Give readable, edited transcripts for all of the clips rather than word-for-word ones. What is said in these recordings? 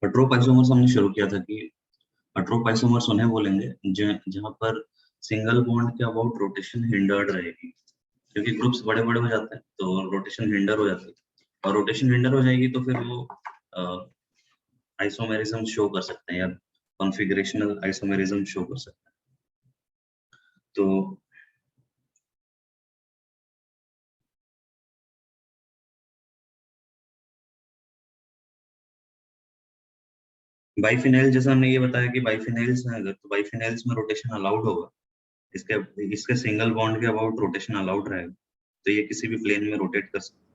हेटेरोआइसोमर्स हमने शुरू किया था कि हेटेरोआइसोमर्स उन्हें बोलेंगे जहां पर सिंगल बॉन्ड के अबाउट रोटेशन हिंडर्ड रहेगी, क्योंकि ग्रुप्स बड़े बड़े हो जाते हैं तो रोटेशन हिंडर हो जाती है, और रोटेशन हिंडर हो जाएगी तो फिर वो आइसोमेरिज्म शो कर सकते हैं या कॉन्फ़िगरेशनल आइसोमेरिज्म शो कर सकते हैं। तो बाइफिनाइल, जैसा हमने ये बताया कि बाइफिनाइल्स हैं अगर, तो बाइफिनाइल्स में रोटेशन अलाउड होगा, इसके इसके सिंगल बॉन्ड के अबाउट रोटेशन अलाउड रहेगा, तो ये किसी भी प्लेन में रोटेट कर सकते हैं।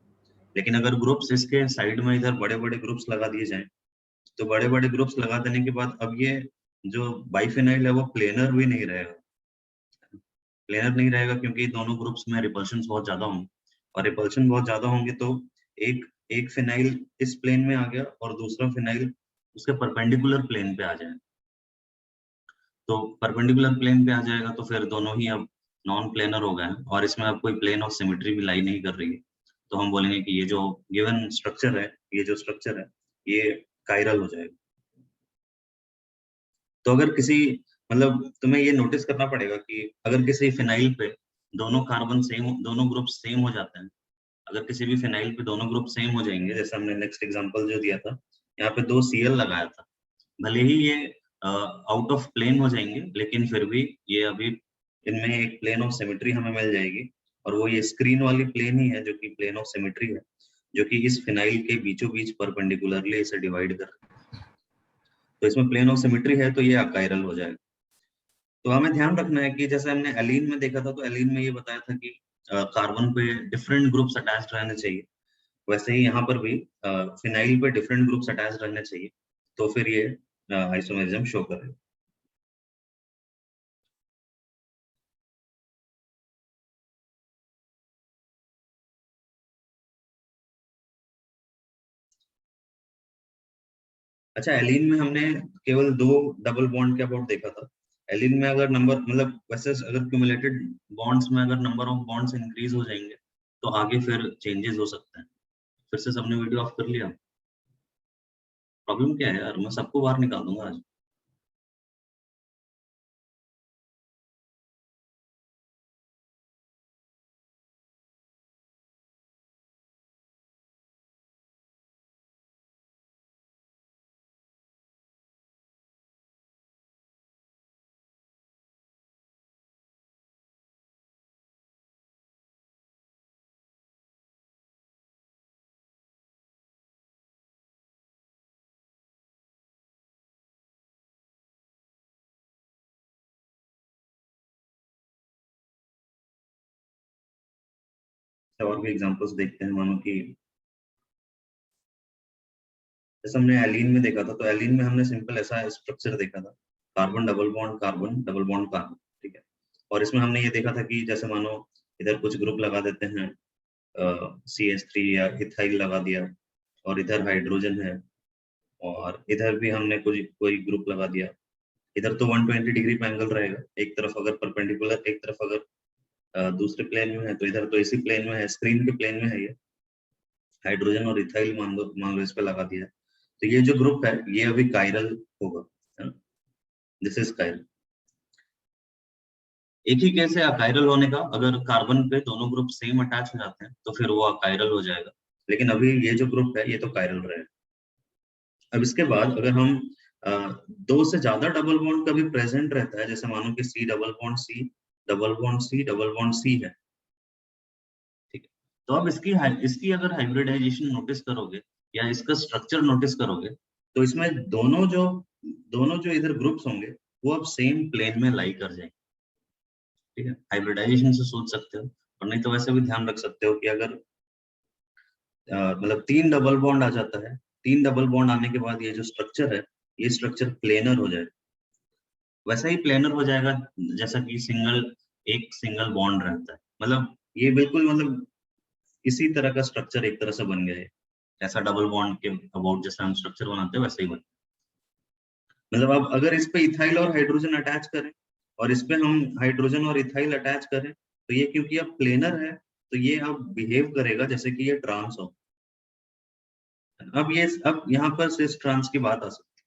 लेकिन अगर ग्रुप्स इसके साइड में इधर बड़े बड़े ग्रुप्स लगा दिए जाएं, तो बड़े बड़े ग्रुप्स लगा देने के बाद अब ये जो बाइफिनाइल है वो प्लेनर भी नहीं रहेगा। प्लेनर नहीं रहेगा क्योंकि दोनों ग्रुप्स में रिपल्शन बहुत ज्यादा होंगे, और रिपल्शन बहुत ज्यादा होंगे तो एक एक फिनाइल इस प्लेन में आ गया और दूसरा फिनाइल उसके परपेंडिकुलर प्लेन पे आ जाए, तो परपेंडिकुलर प्लेन पे आ जाएगा तो फिर दोनों ही अब नॉन प्लेनर हो गए हैं, और इसमें अब कोई प्लेन ऑफ सिमेट्री भी लाई नहीं कर रही है, तो हम बोलेंगे कि ये जो गिवन स्ट्रक्चर है, ये जो स्ट्रक्चर है ये कायरल हो जाएगा। तो अगर किसी, मतलब तुम्हें ये नोटिस करना पड़ेगा कि अगर किसी फिनाइल पे दोनों कार्बन सेम, दोनों ग्रुप सेम हो जाते हैं, अगर किसी भी फिनाइल पे दोनों ग्रुप सेम हो जाएंगे, जैसे हमने नेक्स्ट एग्जांपल जो दिया था, यहाँ पे 2 Cl लगाया था, भले ही ये आउट ऑफ प्लेन हो जाएंगे लेकिन फिर भी ये अभी इनमें एक प्लेन ऑफ सिमेट्री हमें मिल जाएगी, और वो ये स्क्रीन वाली प्लेन ही है जो कि प्लेन ऑफ सिमेट्री है, जो कि इस फिनाइल के बीचों बीच परपेंडिकुलरली इसे डिवाइड कर, तो इसमें प्लेन ऑफ सिमेट्री है तो ये अकायरल हो जाएगा। तो हमें ध्यान रखना है कि जैसे हमने एलीन में देखा था, तो एलीन में ये बताया था कि कार्बन पे डिफरेंट ग्रुप्स अटैच्ड रहने चाहिए, वैसे ही यहाँ पर भी फिनाइल पे डिफरेंट ग्रुप्स अटैच्ड रहने चाहिए, तो फिर ये आइसोमेरिज्म शो करेगा। अच्छा, एलीन में हमने केवल 2 डबल बॉन्ड के अबाउट देखा था। एलीन में अगर नंबर, मतलब वैसे अगर क्यूमुलेटेड बॉन्ड्स में अगर नंबर ऑफ बॉन्ड्स इंक्रीज हो जाएंगे तो आगे फिर चेंजेस हो सकते हैं। फिर से सबने वीडियो ऑफ कर लिया? प्रॉब्लम क्या है यार, मैं सबको बाहर निकाल दूंगा आज। और भी एग्जांपल्स देखते हैं, मानो कि जैसे हमने एलीन में देखा था, तो एलीन में हमने सिंपल ऐसा स्ट्रक्चर देखा था, carbon double bond carbon double bond carbon, ठीक है। और इसमें हमने ये देखा था कि जैसे मानो इधर कुछ ग्रुप लगा देते हैं, CH3 या इथाइल लगा दिया, और इधर हाइड्रोजन है, और इधर भी हमने कोई कोई ग्रुप लगा दिया। इधर तो 120 डिग्री पे एंगल रहेगा, एक तरफ अगर परपेंडिकुलर, एक तरफ अगर दूसरे प्लेन में है, तो इधर तो इसी प्लेन में है, स्क्रीन के प्लेन में है ये, हाइड्रोजन और इथाइल मान लो इस पे लगा दिया है। तो ये जो ग्रुप है ये अभी कायरल होगा, दिस इज कायरल। एक ही केस है अकायरल होने का, अगर कार्बन पे दोनों ग्रुप सेम अटैच हो जाते हैं तो फिर वो अकायरल हो जाएगा, लेकिन अभी ये जो ग्रुप है ये तो कायरल रहेगा। अब इसके बाद अगर हम अ, 2 से ज्यादा डबल बॉन्ड कभी प्रेजेंट रहता है, जैसे मानो कि C double bond C double bond C double bond C है, ठीक है, तो अब इसकी अगर हाइब्रिडाइजेशन नोटिस करोगे या इसका स्ट्रक्चर नोटिस करोगे, तो इसमें दोनों जो इधर ग्रुप्स होंगे वो अब सेम प्लेन में लाई कर जाएंगे, ठीक है। हाइब्रिडाइजेशन से सोच सकते हो, और नहीं तो वैसे भी ध्यान रख सकते हो कि अगर मतलब 3 डबल बॉन्ड आ जाता है, 3 डबल बॉन्ड आने के बाद ये जो स्ट्रक्चर है ये स्ट्रक्चर प्लेनर हो जाएगा, वैसा ही प्लेनर हो जाएगा जैसा कि एक सिंगल बॉन्ड रहता है, मतलब ये बिल्कुल, मतलब इसी तरह का स्ट्रक्चर एक तरह से बन गया है, ऐसा डबल बॉन्ड के अबाउट जैसा हम स्ट्रक्चर बनाते हैं वैसे ही बन, मतलब अब अगर इस पे इथाइल और हाइड्रोजन अटैच करें और इस पे हम हाइड्रोजन और इथाइल अटैच करें, तो ये क्योंकि अब प्लेनर है तो ये अब बिहेव करेगा जैसे कि ये ट्रांस हो, अब यहाँ पर सिस ट्रांस की बात आ सकती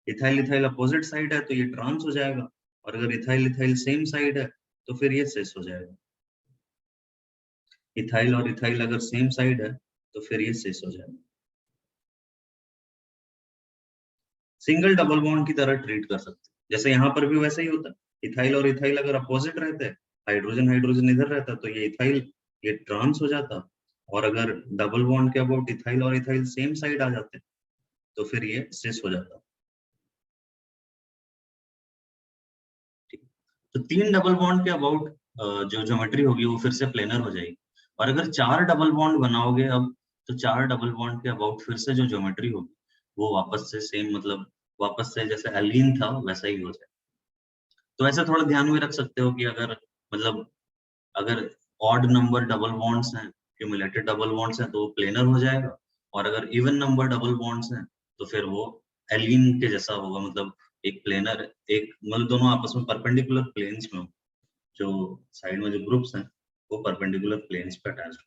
है। इथाइल इथाइल अपोजिट साइड है तो ये ट्रांस हो जाएगा, और अगर इथाइल इथाइल सेम साइड है तो फिर ये सिस हो जाएगा। इथाइल और इथाइल अगर सेम साइड है तो फिर ये सिस हो जाएगा। सिंगल डबल बॉन्ड की तरह ट्रीट कर सकते हैं, जैसे यहाँ पर भी वैसा ही होता है। इथाइल और इथाइल अगर अपोजिट रहते हैं, हाइड्रोजन हाइड्रोजन इधर रहता तो ये इथाइल ये ट्रांस हो जाता, और अगर डबल बॉन्ड के अबाउट इथाइल और इथाइल सेम साइड आ जाते तो फिर ये सिस हो जाता। ठीक। तो 3 डबल बॉन्ड के अबाउट जो ज्योमेट्री होगी वो फिर से प्लेनर हो जाएगी, और अगर 4 डबल बॉन्ड बनाओगे अब, तो 4 डबल बॉन्ड के अबाउट फिर से जो ज्योमेट्री होगी वो वापस से सेम, मतलब वापस से जैसे एलीन था वैसा ही हो जाए। तो ऐसा थोड़ा ध्यान में रख सकते हो कि अगर मतलब अगर ऑड नंबर डबल बॉन्ड्स हैं, क्यूमुलेटेड डबल बॉन्ड्स हैं, तो वो प्लेनर हो जाएगा, और अगर इवन नंबर डबल बॉन्ड्स हैं तो फिर वो एलीन के जैसा होगा, मतलब एक प्लेनर, एक मतलब दोनों आपस में परपेंडिकुलर प्लेन्स में हो, जो साइड में जो ग्रुप्स हैं वो परपेंडिकुलर प्लेन्स पे अटैच्ड।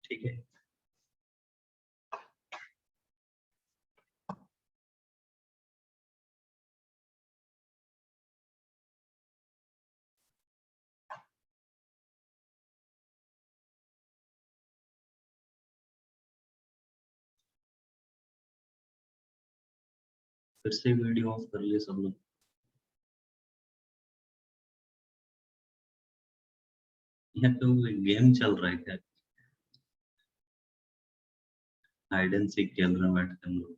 ठीक है। फिर से वीडियो ऑफ कर लिए सब लोग। यहाँ तो गेम चल रहा है क्या? हाइड एंड सीक खेल रहे हैं बैठ के हम लोग।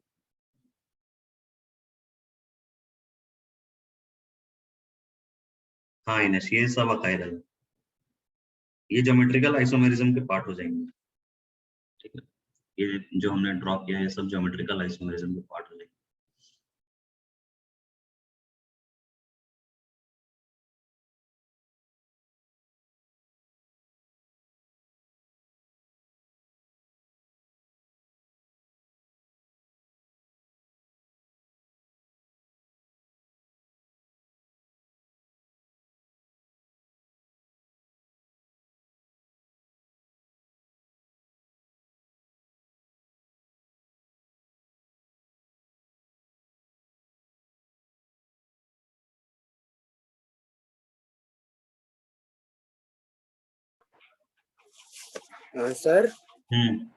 हाँ इनेश, ये सब अकायरल, ये ज्योमेट्रिकल आइसोमेरिज्म के पार्ट हो जाएंगे। ठीक है, ये जो हमने ड्रॉ किया है ये सब ज्योमेट्रिकल आइसोमेरिज्म के पार्ट हो जाएंगे। सर हम्म।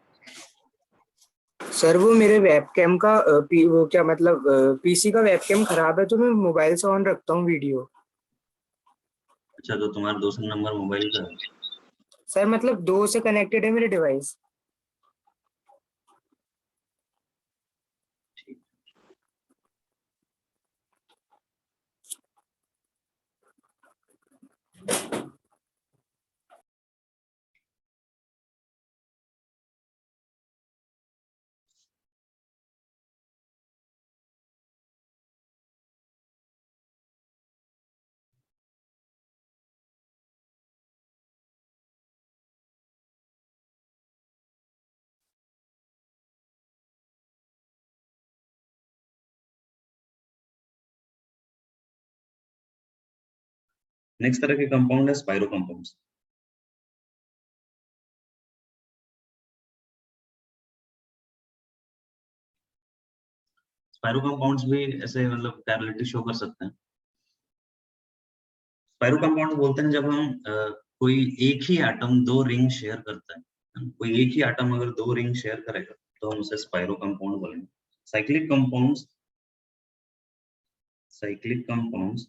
सर वो मेरे वेबकैम का वो क्या मतलब पीसी का वेबकैम खराब है, तो मैं मोबाइल से ऑन रखता हूँ वीडियो। अच्छा, तो तुम्हारा दूसरा नंबर मोबाइल का है? सर मतलब दो से कनेक्टेड है मेरे डिवाइस। ठीक। नेक्स्ट तरह के कंपाउंड है स्पाइरो कंपाउंड्स। स्पाइरो कंपाउंड्स भी ऐसे मतलब पैरेललिटी शो कर सकते हैं। स्पाइरो कंपाउंड बोलते हैं जब हम कोई एक ही एटम दो रिंग शेयर करता है, कोई एक ही एटम अगर दो रिंग शेयर करेगा तो हम उसे स्पाइरो कंपाउंड बोलेंगे। Cyclic compounds, cyclic compounds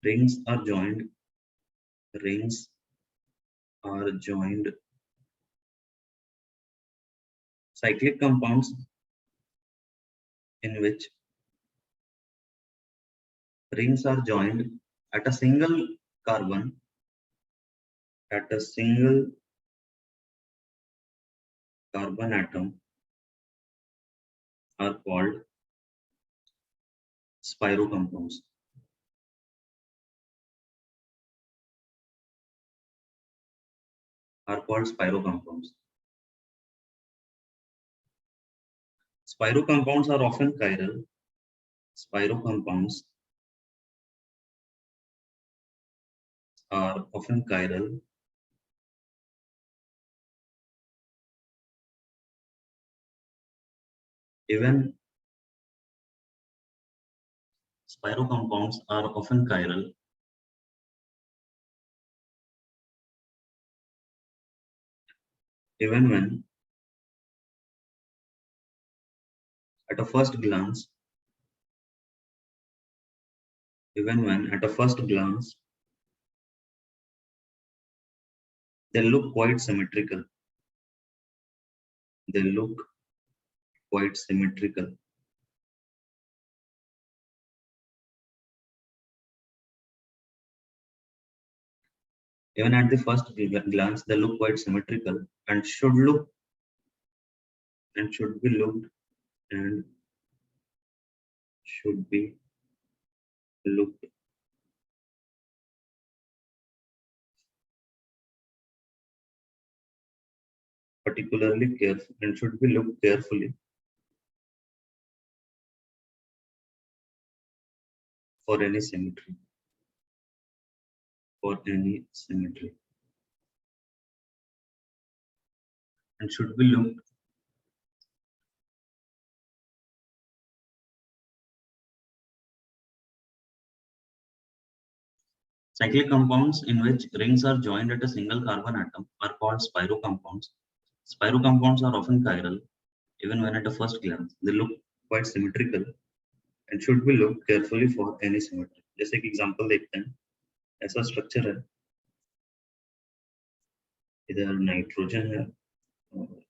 rings are joined, rings are joined, cyclic compounds in which rings are joined at a single carbon, at a single carbon atom are called spiro compounds, are called spiro compounds. Spiro compounds are often chiral. Spiro compounds are often chiral even Spiro compounds are often chiral even when at a first glance they look quite symmetrical. Even at the first glance, they look quite symmetrical and should be looked particularly careful and should be looked carefully for any symmetry. And should be looked cyclic compounds in which rings are joined at a single carbon atom are called Spiro compounds. Spiro compounds are often chiral even when at a first glance they look quite symmetrical and should be looked carefully for any symmetry. जैसे कि example देखते हैं, ऐसा structure है, इधर nitrogen है और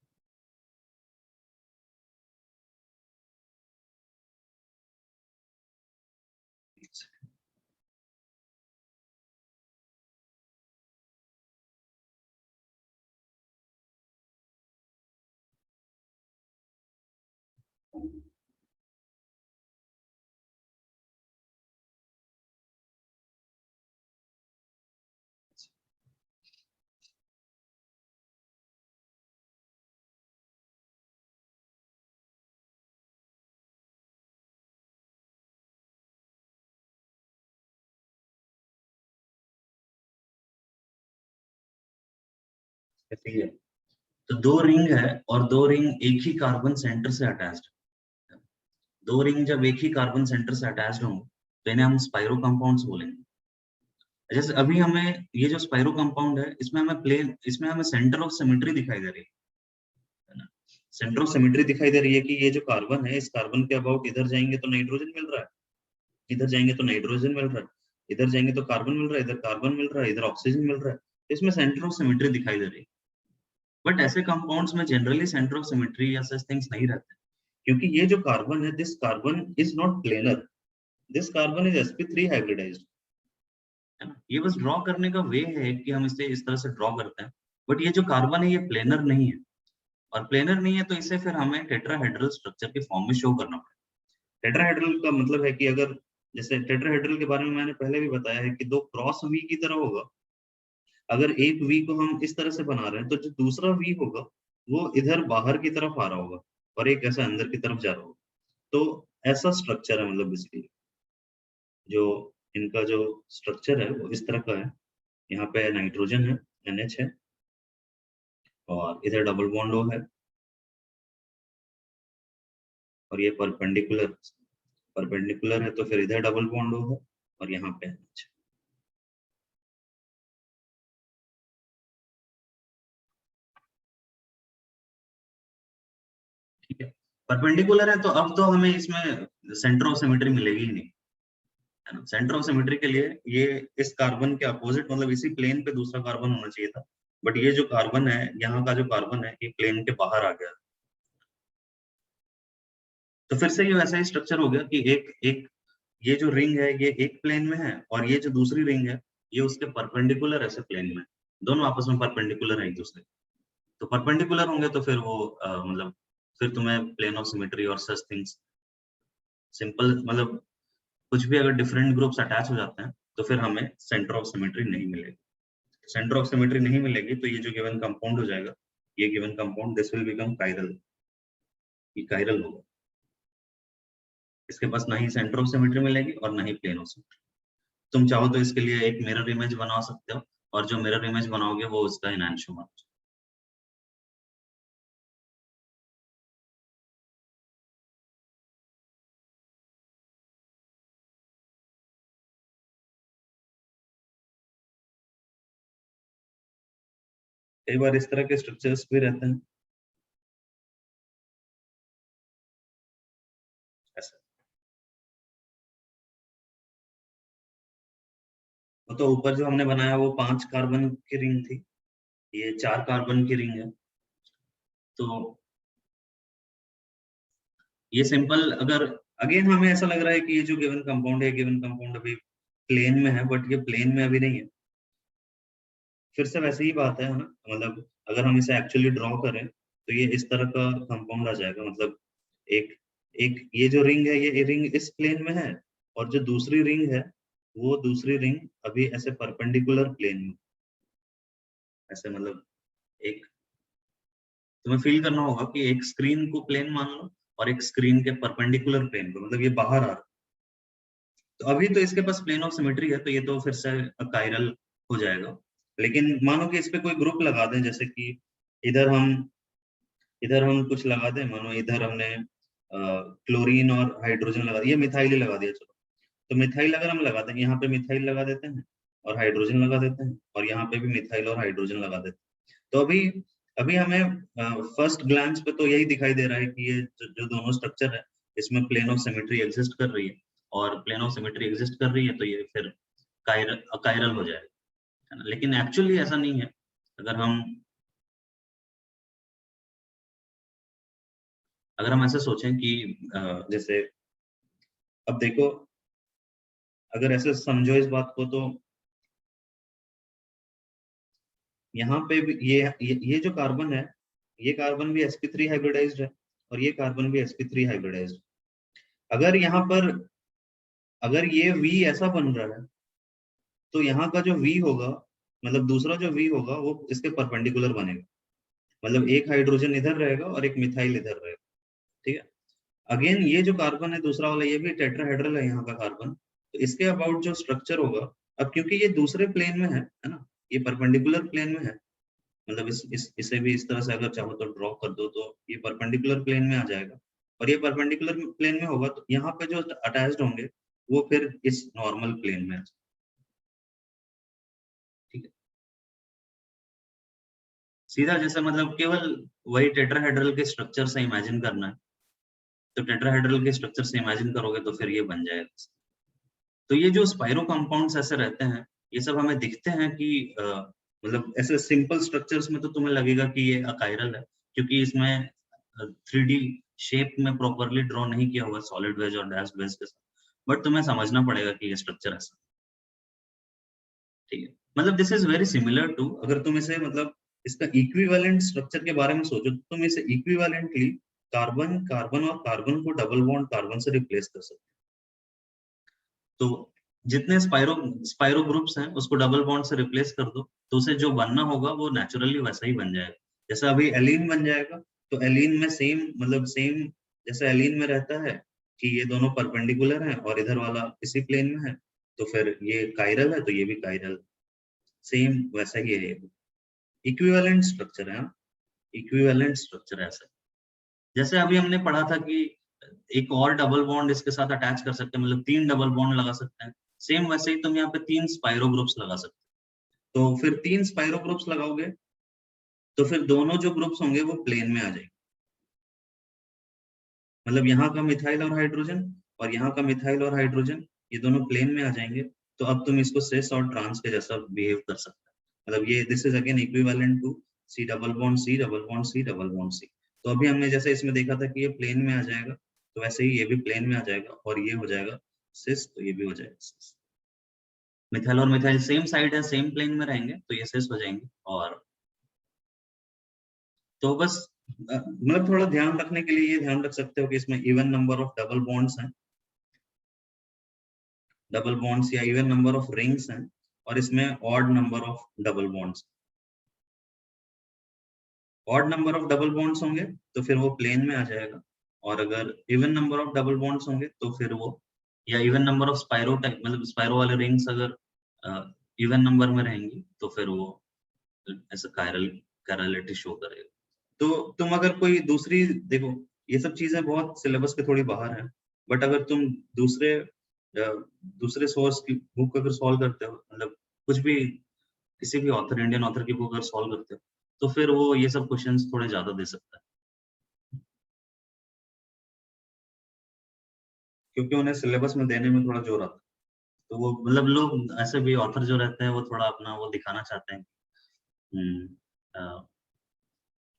ठीक है। तो दो रिंग है और दो रिंग एक ही कार्बन सेंटर से अटैच्ड। दो रिंग जब एक ही कार्बन सेंटर से अटैच्ड होंगे तो इन्हें हम स्पाइरो कंपाउंड्स बोलेंगे। जैसे अभी हमें ये जो स्पाइरो कंपाउंड है इसमें हमें सेंटर ऑफ सिमेट्री दिखाई दे रही है ना। सेंटर ऑफ सिमेट्री दिखाई दे रही है कि ये जो कार्बन है, इस कार्बन के अबाउट इधर जाएंगे तो नाइट्रोजन मिल रहा है, इधर जाएंगे तो नाइट्रोजन मिल रहा है, इधर जाएंगे तो कार्बन मिल रहा है, इधर कार्बन मिल रहा है, इधर ऑक्सीजन मिल रहा है। इसमें सेंटर ऑफ सिमेट्री दिखाई दे रही है। बट ऐसे कंपाउंड्स में जनरली सेंटर ऑफ सिमेट्री या सच थिंग्स नहीं रहते, क्योंकि ये जो कार्बन है, this carbon is not planar, this carbon is sp3 hybridized, है ना। ये बस ड्रॉ करने का वे है कि हम इसे इस तरह से ड्रॉ करते हैं, बट ये जो कार्बन है ये प्लेनर नहीं है, और प्लेनर नहीं है तो इसे फिर हमें टेट्राहेड्रल स्ट्रक्चर के फॉर्म में शो करना पड़ेगा। टेट्राहेड्रल का मतलब है कि अगर जैसे टेट्राहेड्रल के बारे में मैंने पहले भी बताया है कि दो क्रॉस वी की तरह होगा। अगर एक वी को हम इस तरह से बना रहे हैं तो जो दूसरा वी होगा वो इधर बाहर की तरफ आ रहा होगा और एक ऐसा अंदर की तरफ जा रहा होगा। तो ऐसा स्ट्रक्चर है, मतलब बेसिकली जो इनका जो स्ट्रक्चर है वो इस तरह का है। यहाँ पे नाइट्रोजन है, NH है, और इधर डबल बॉन्ड O है, और ये परपेंडिकुलर है तो फिर इधर डबल बॉन्ड O है और यहाँ पे NH है। ठीक है, परपेंडिकुलर है तो अब तो हमें इसमें सेंटर ऑफ सिमेट्री मिलेगी ही नहीं, है ना। सेंटर ऑफ सिमेट्री के लिए ये इस कार्बन के अपोजिट, मतलब इसी प्लेन पे दूसरा कार्बन होना चाहिए था, बट ये जो कार्बन है, यहाँ का जो कार्बन है, ये प्लेन के बाहर आ गया। तो फिर से ये वैसा ही स्ट्रक्चर हो गया कि एक ये जो रिंग है ये एक प्लेन में है, और ये जो दूसरी रिंग है ये उसके परपेंडिकुलर ऐसे प्लेन में, दोनों आपस में परपेंडिकुलर है एक दूसरे। तो परपेंडिकुलर होंगे तो फिर वो मतलब फिर तुम्हें प्लेन ऑफ सिमेट्री और सच थिंग्स सिंपल, मतलब कुछ भी अगर डिफरेंट ग्रुप्स अटैच हो जाते हैं तो फिर हमें सेंटर ऑफ सिमेट्री नहीं मिलेगी। सेंटर ऑफ सिमेट्री नहीं मिलेगी तो ये जो गिवन कंपाउंड हो जाएगा, ये given compound this will become chiral, ये कायरल होगा। इसके पास ना ही सेंटर ऑफ सिमेट्री मिलेगी और ना ही प्लेन ऑफ सिमेट्री। तुम चाहो तो इसके लिए एक मिरर इमेज बना सकते हो, और जो मिरर इमेज बनाओगे वो उसका इनैंशियोमर है। कई बार इस तरह के स्ट्रक्चर्स भी रहते हैं ऐसा। तो ऊपर जो हमने बनाया वो 5 कार्बन की रिंग थी, ये 4 कार्बन की रिंग है। तो ये सिंपल, अगर अगेन हमें ऐसा लग रहा है कि ये जो गिवन कंपाउंड है, गिवन कंपाउंड अभी प्लेन में है, बट ये प्लेन में अभी नहीं है। फिर से वैसे ही बात है ना, मतलब अगर हम इसे एक्चुअली ड्रॉ करें तो ये इस तरह का कंपाउंड आ जाएगा। मतलब एक एक ये जो रिंग है, ये रिंग इस प्लेन में है, और जो दूसरी रिंग है वो दूसरी रिंग अभी ऐसे परपेंडिकुलर प्लेन में, ऐसे मतलब एक, तुम्हें फील करना होगा कि एक स्क्रीन को प्लेन मान लो और एक स्क्रीन के परपेंडिकुलर प्लेन को, मतलब ये बाहर आ रहा है। तो अभी तो इसके पास प्लेन ऑफ सिमेट्री है, तो ये तो फिर से कायरल हो जाएगा। लेकिन मानो कि इस पे कोई ग्रुप लगा दें, जैसे कि इधर हम इधर हम कुछ लगा दें, मानो इधर हमने क्लोरीन और हाइड्रोजन लगा दिया, मिथाइल ही लगा दिया, चलो। तो मिथाइल अगर हम लगा दें, यहाँ पे मिथाइल लगा देते हैं और हाइड्रोजन लगा देते हैं, और यहाँ पे भी मिथाइल और हाइड्रोजन लगा देते हैं। तो अभी अभी हमें फर्स्ट ग्लांस पे तो यही दिखाई दे रहा है कि ये जो दोनों स्ट्रक्चर है, इसमें प्लेन ऑफ सिमेट्री एग्जिस्ट कर रही है, और प्लेन ऑफ सिमेट्री एग्जिस्ट कर रही है तो ये फिर कायरल हो जाएगा, है ना। लेकिन एक्चुअली ऐसा नहीं है। अगर हम ऐसे सोचें कि जैसे, अब देखो, अगर ऐसे समझो इस बात को, तो यहाँ पे भी ये जो कार्बन है, ये कार्बन भी sp3 हाइब्रिडाइज्ड है, और ये कार्बन भी sp3 हाइब्रिडाइज्ड। अगर यहाँ पर अगर ये V ऐसा बन रहा है, तो यहाँ का जो V होगा, मतलब दूसरा जो V होगा वो इसके परपेंडिकुलर बनेगा। मतलब एक हाइड्रोजन इधर रहेगा और एक मिथाइल इधर रहेगा, ठीक है। अगेन ये जो कार्बन है दूसरा वाला, ये भी टेट्राहेड्रल है यहाँ का कार्बन, तो इसके अबाउट जो स्ट्रक्चर होगा, अब क्योंकि ये दूसरे प्लेन में है ना, ये परपेंडिकुलर प्लेन में है, मतलब इसे भी इस तरह से अगर चाहो तो ड्रॉ कर दो, तो ये परपेंडिकुलर प्लेन में आ जाएगा। और ये परपेंडिकुलर प्लेन में होगा तो यहाँ पे जो अटैच्ड होंगे वो फिर इस नॉर्मल प्लेन में, ठीक है। सीधा जैसे मतलब केवल वही टेट्राहेड्रल के स्ट्रक्चर से इमेजिन करना है, तो टेट्राहेड्रल के स्ट्रक्चर से इमेजिन करोगे तो फिर ये बन जाएगा। तो ये जो स्पाइरो कंपाउंड्स ऐसे रहते हैं, ये सब हमें दिखते हैं कि मतलब ऐसे सिंपल स्ट्रक्चर्स में तो तुम्हें लगेगा कि ये अकायरल है, क्योंकि इसमें 3D शेप में प्रॉपरली ड्रॉ नहीं किया हुआ सॉलिड वेज और डैश्ड वेज के साथ, बट तुम्हें समझना पड़ेगा कि ये स्ट्रक्चर ऐसा, ठीक है। मतलब this is very similar to, अगर तुम इसे मतलब इसका इक्विवेलेंट स्ट्रक्चर के बारे में सोचो, तो तुम इसे इक्विवेलेंटली कार्बन कार्बन और कार्बन को डबल बॉन्ड कार्बन से रिप्लेस कर सकते हो। तो जितने स्पाइरो ग्रुप्स हैं उसको डबल बॉन्ड से रिप्लेस कर दो, तो उसे जो बनना होगा वो नेचुरली वैसा ही बन जाएगा। जैसे अभी एलीन बन जाएगा, तो एलीन में सेम, मतलब सेम जैसे एलीन में रहता है कि ये दोनों परपेंडिकुलर हैं और इधर वाला इसी प्लेन में है, तो फिर ये कायरल है तो ये भी कायरल, सेम वैसा ही है। इक्विवेलेंट स्ट्रक्चर है, इक्विवेलेंट स्ट्रक्चर है ऐसा। जैसे अभी हमने पढ़ा था कि एक और डबल बॉन्ड इसके साथ अटैच कर सकते हैं, मतलब 3 डबल बॉन्ड लगा सकते हैं, सेम वैसे ही तुम यहाँ पे 3 स्पाइरो ग्रुप्स लगा सकते हो। तो फिर 3 स्पाइरो ग्रुप्स लगाओगे तो फिर दोनों जो ग्रुप्स होंगे वो प्लेन में आ जाएंगे, मतलब यहाँ का मिथाइल और हाइड्रोजन और यहाँ का मिथाइल और हाइड्रोजन, ये दोनों प्लेन में आ जाएंगे। तो अब तुम इसको सिस और ट्रांस के जैसा बिहेव कर सकते हो, मतलब ये this is again equivalent to C double bond C double bond C double bond C. तो अभी हमने जैसे इसमें देखा था कि ये प्लेन में आ जाएगा, तो वैसे ही ये भी प्लेन में आ जाएगा और ये हो जाएगा सिस, तो ये भी हो जाएगा सिस। मिथाइल और मिथाइल सेम साइड है, सेम प्लेन में रहेंगे तो ये सिस हो जाएंगे। और तो बस मतलब थोड़ा ध्यान रखने के लिए ये ध्यान रख सकते हो कि इसमें even number of double bonds हैं, डबल बॉन्ड्स या इवन नंबर ऑफ रिंग्स हैं, और इसमें odd number of double bonds. Odd number of double bonds होंगे तो फिर वो प्लेन में आ जाएगा, और अगर even number of double bonds होंगे तो फिर वो, या even number of spiro type मतलब स्पाइरो वाले रिंग्स अगर इवन नंबर में रहेंगी तो फिर वो ऐसा कायरलिटी शो करेगा। तो तुम अगर कोई दूसरी, देखो ये सब चीजें बहुत सिलेबस के थोड़ी बाहर है, बट अगर तुम दूसरे सोर्स की बुक अगर सॉल्व करते हो, मतलब कुछ भी किसी भी ऑथर, इंडियन ऑथर की बुक अगर सॉल्व करते हो, तो फिर वो ये सब क्वेश्चंस थोड़े ज्यादा दे सकता है, क्योंकि उन्हें सिलेबस में देने में थोड़ा जोर आता है। तो वो मतलब लोग ऐसे भी ऑथर जो रहते हैं वो थोड़ा अपना वो दिखाना चाहते हैं,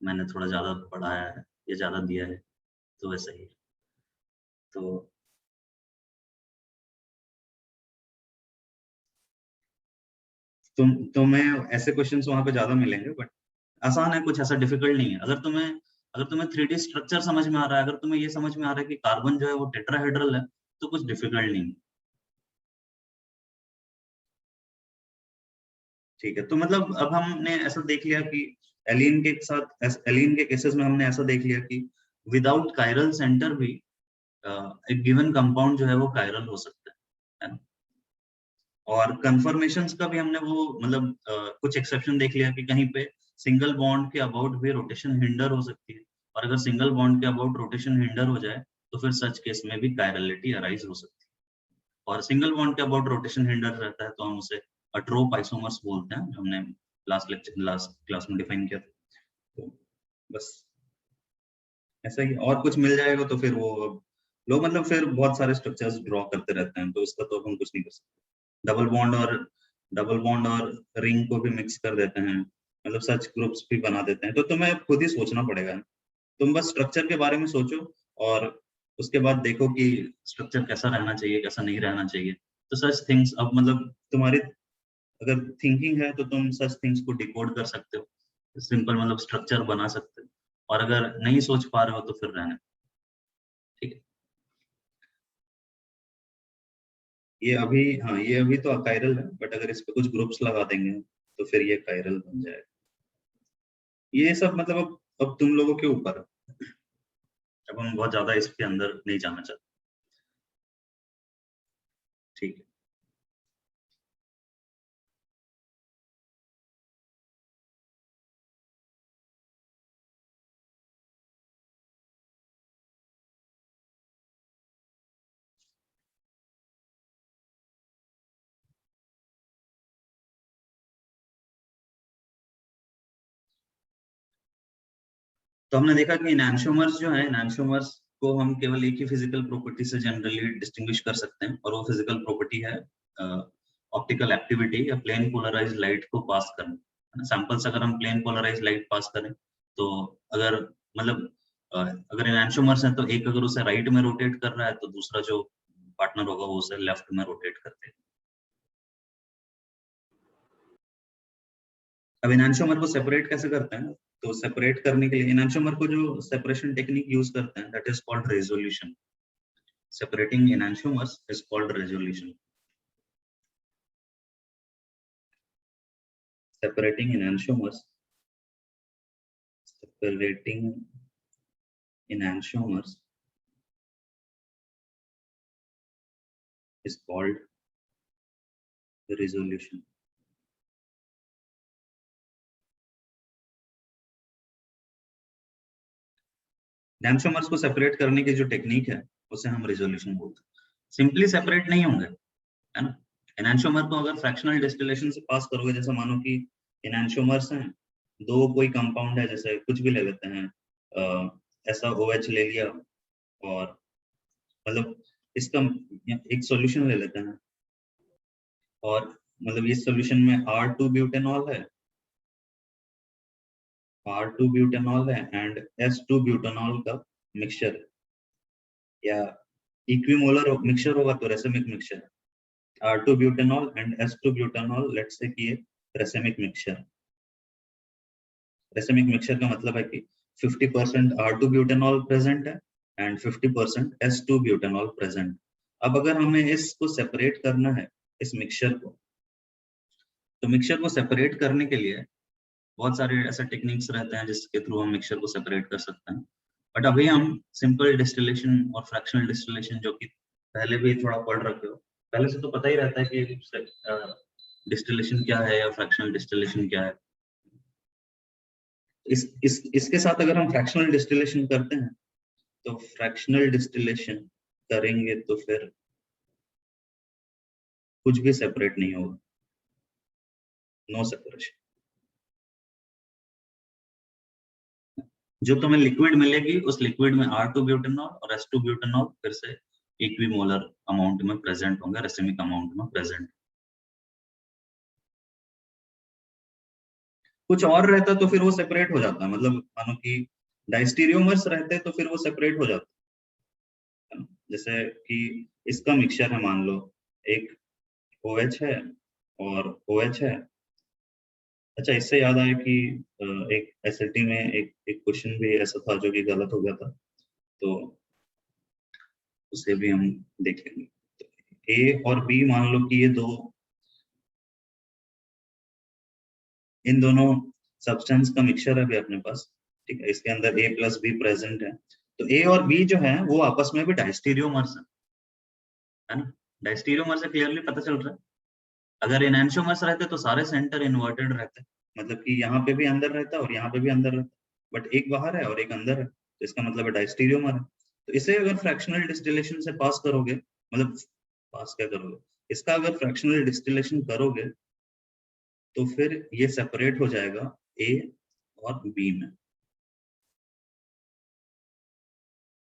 मैंने थोड़ा ज्यादा पढ़ाया है या ज्यादा दिया है, तो वैसा ही है। तो तुम्हें ऐसे क्वेश्चंस वहां पे ज्यादा मिलेंगे, बट आसान है, कुछ ऐसा डिफिकल्ट नहीं है। अगर तुम्हें 3D स्ट्रक्चर समझ में आ रहा है, अगर तुम्हें ये समझ में आ रहा है कि कार्बन जो है वो टेट्राहेड्रल है, तो कुछ डिफिकल्ट नहीं है। ठीक है, तो मतलब अब हमने ऐसा देख लिया कि एलीन के केसेस में हमने ऐसा देख लिया कि विदाउट कायरल सेंटर भी एक गिवन कंपाउंड जो है वो कायरल हो सकता है ना? और कंफर्मेशंस का भी हमने वो मतलब कुछ एक्सेप्शन देख लिया कि कहीं पे सिंगल बॉन्ड के अबाउट भी रोटेशन हिंडर हो सकती है, और अगर सिंगल बॉन्ड के अबाउट रोटेशन हिंडर हो जाए तो फिर सच केस में भी कायरलिटी अराइज हो सकती है। और सिंगल बॉन्ड के अबाउट रोटेशन हिंडर रहता है तो हम उसे अट्रोप आइसोमर्स बोलते हैं, जो हमने लास्ट क्लास में डिफाइन किया था। तो बस ऐसा ही, और कुछ मिल जाएगा तो फिर वो लोग मतलब फिर बहुत सारे स्ट्रक्चर्स ड्रॉ करते रहते हैं, तो इसका तो हम कुछ नहीं कर सकते। डबल बॉन्ड और रिंग को भी मिक्स कर देते हैं, मतलब सच ग्रुप्स भी बना देते हैं, तो तुम्हें खुद ही सोचना पड़ेगा। तुम बस स्ट्रक्चर के बारे में सोचो, और उसके बाद देखो कि स्ट्रक्चर कैसा रहना चाहिए, कैसा नहीं रहना चाहिए। तो सच थिंग्स अब मतलब तुम्हारी अगर थिंकिंग है तो तुम सच थिंग्स को डिकोड कर सकते हो, सिंपल मतलब स्ट्रक्चर बना सकते हो। और अगर नहीं सोच पा रहे हो तो फिर रहना। ठीक है, ये अभी तो अकायरल है, बट अगर इस पे कुछ ग्रुप्स लगा देंगे तो फिर ये कायरल बन जाएगा। ये सब मतलब अब तुम लोगों के ऊपर है, अब हम बहुत ज्यादा इसके अंदर नहीं जाना चाहते। ठीक है, तो हमने देखा कि एनांशोमर्स जो है, एनांशोमर्स को हम केवल एक ही फिजिकल प्रॉपर्टी से जनरली डिस्टिंग्विश कर सकते हैं, और वो फिजिकल प्रॉपर्टी है ऑप्टिकल एक्टिविटी या प्लेन पोलराइज लाइट को पास करना। सैंपल्स अगर हम प्लेन पोलराइज लाइट पास करें, तो अगर मतलब अगर एनांशोमर्स है तो एक अगर उसे राइट में रोटेट कर रहा है तो दूसरा जो पार्टनर होगा वो उसे लेफ्ट में रोटेट कर देगा। अब एनांशोमर को सेपरेट कैसे करते हैं? तो सेपरेट करने के लिए एनांशोमर को जो सेपरेशन टेक्निक यूज करते हैं, that is called resolution. Separating enantiomers is called resolution. Separating enantiomers, separating enantiomers is called resolution. enantiomers को सेपरेट करने की जो टेक्निक है उसे हम रेजोल्यूशन बोलते हैं। सिंपली सेपरेट नहीं होंगे, है ना? enantiomer को अगर फ्रैक्शनल डिस्टिलेशन से पास करोगे, जैसे मानो कि enantiomers हैं, दो कोई कंपाउंड है, जैसे कुछ भी ले लेते हैं, ऐसा OH ले लिया, और मतलब इसका एक सॉल्यूशन ले लेते हैं, और मतलब इस सॉल्यूशन में R2 ब्यूटेनॉल है, R2 ब्यूटेनॉल है एंड S2 ब्यूटेनॉल का मिक्सचर है, या इक्विमोलर मिक्सचर होगा तो रेसिमिक मिक्सचर है। R2 butanol and S2 butanol, let's say कि ये रेसिमिक मिक्सचर। रेसिमिक मिक्सचर का मतलब है कि 50% R2 ब्यूटेनॉल प्रेजेंट है एंड 50% S2 ब्यूटेनॉल प्रेजेंट। अब अगर हमें इसको सेपरेट करना है, इस मिक्सचर को, तो मिक्सचर को सेपरेट करने के लिए बहुत सारे ऐसे टेक्निक्स रहते हैं जिसके थ्रू हम मिक्सचर को सेपरेट कर सकते हैं। बट अभी हम सिंपल डिस्टिलेशन और फ्रैक्शनल डिस्टिलेशन, जो कि पहले भी थोड़ा पढ़ रखे हो, पहले से तो पता ही रहता है कि डिस्टिलेशन क्या है या फ्रैक्शनल डिस्टिलेशन क्या है। इसके साथ अगर हम फ्रैक्शनल डिस्टिलेशन करते हैं, तो फ्रैक्शनल डिस्टिलेशन करेंगे तो फिर कुछ भी सेपरेट नहीं होगा, नो सेपरेशन। जो तुम्हें लिक्विड मिलेगी उस लिक्विड में R2 ब्यूटेनॉल और S2 ब्यूटेनॉल फिर से इक्विमोलर अमाउंट में प्रेजेंट होंगे, रेसिमिक अमाउंट में प्रेजेंट। कुछ और रहता तो फिर वो सेपरेट हो जाता, मतलब मानो कि डाइस्टीरियोमर्स रहते तो फिर वो सेपरेट हो जाता। जैसे कि इसका मिक्सचर है, मान लो एक OH है और OH है। अच्छा, इससे याद आया कि एक SAT में एक क्वेश्चन भी ऐसा था जो कि गलत हो गया था, तो उसे भी हम देखेंगे। तो A और B मान लो कि ये दो, इन दोनों सब्सटेंस का मिक्सचर है अभी अपने पास, ठीक है। इसके अंदर A+B प्रेजेंट है, तो A और B जो है वो आपस में भी डाइस्टीरियोमर्स है ना। डाइस्टीरियोमर से क्लियरली पता चल रहा है। अगर एनैंशियोमर्स रहते तो सारे सेंटर इन्वर्टेड रहते, मतलब कि यहाँ पे भी अंदर रहता और यहाँ पे भी अंदर रहता, बट एक बाहर है और एक अंदर है, तो इसका मतलब है डाइस्टीरियोमर है। तो इसे अगर फ्रैक्शनल डिस्टिलेशन से पास करोगे, मतलब पास क्या करोगे, इसका अगर फ्रैक्शनल डिस्टिलेशन करोगे तो फिर ये सेपरेट हो जाएगा A और B में,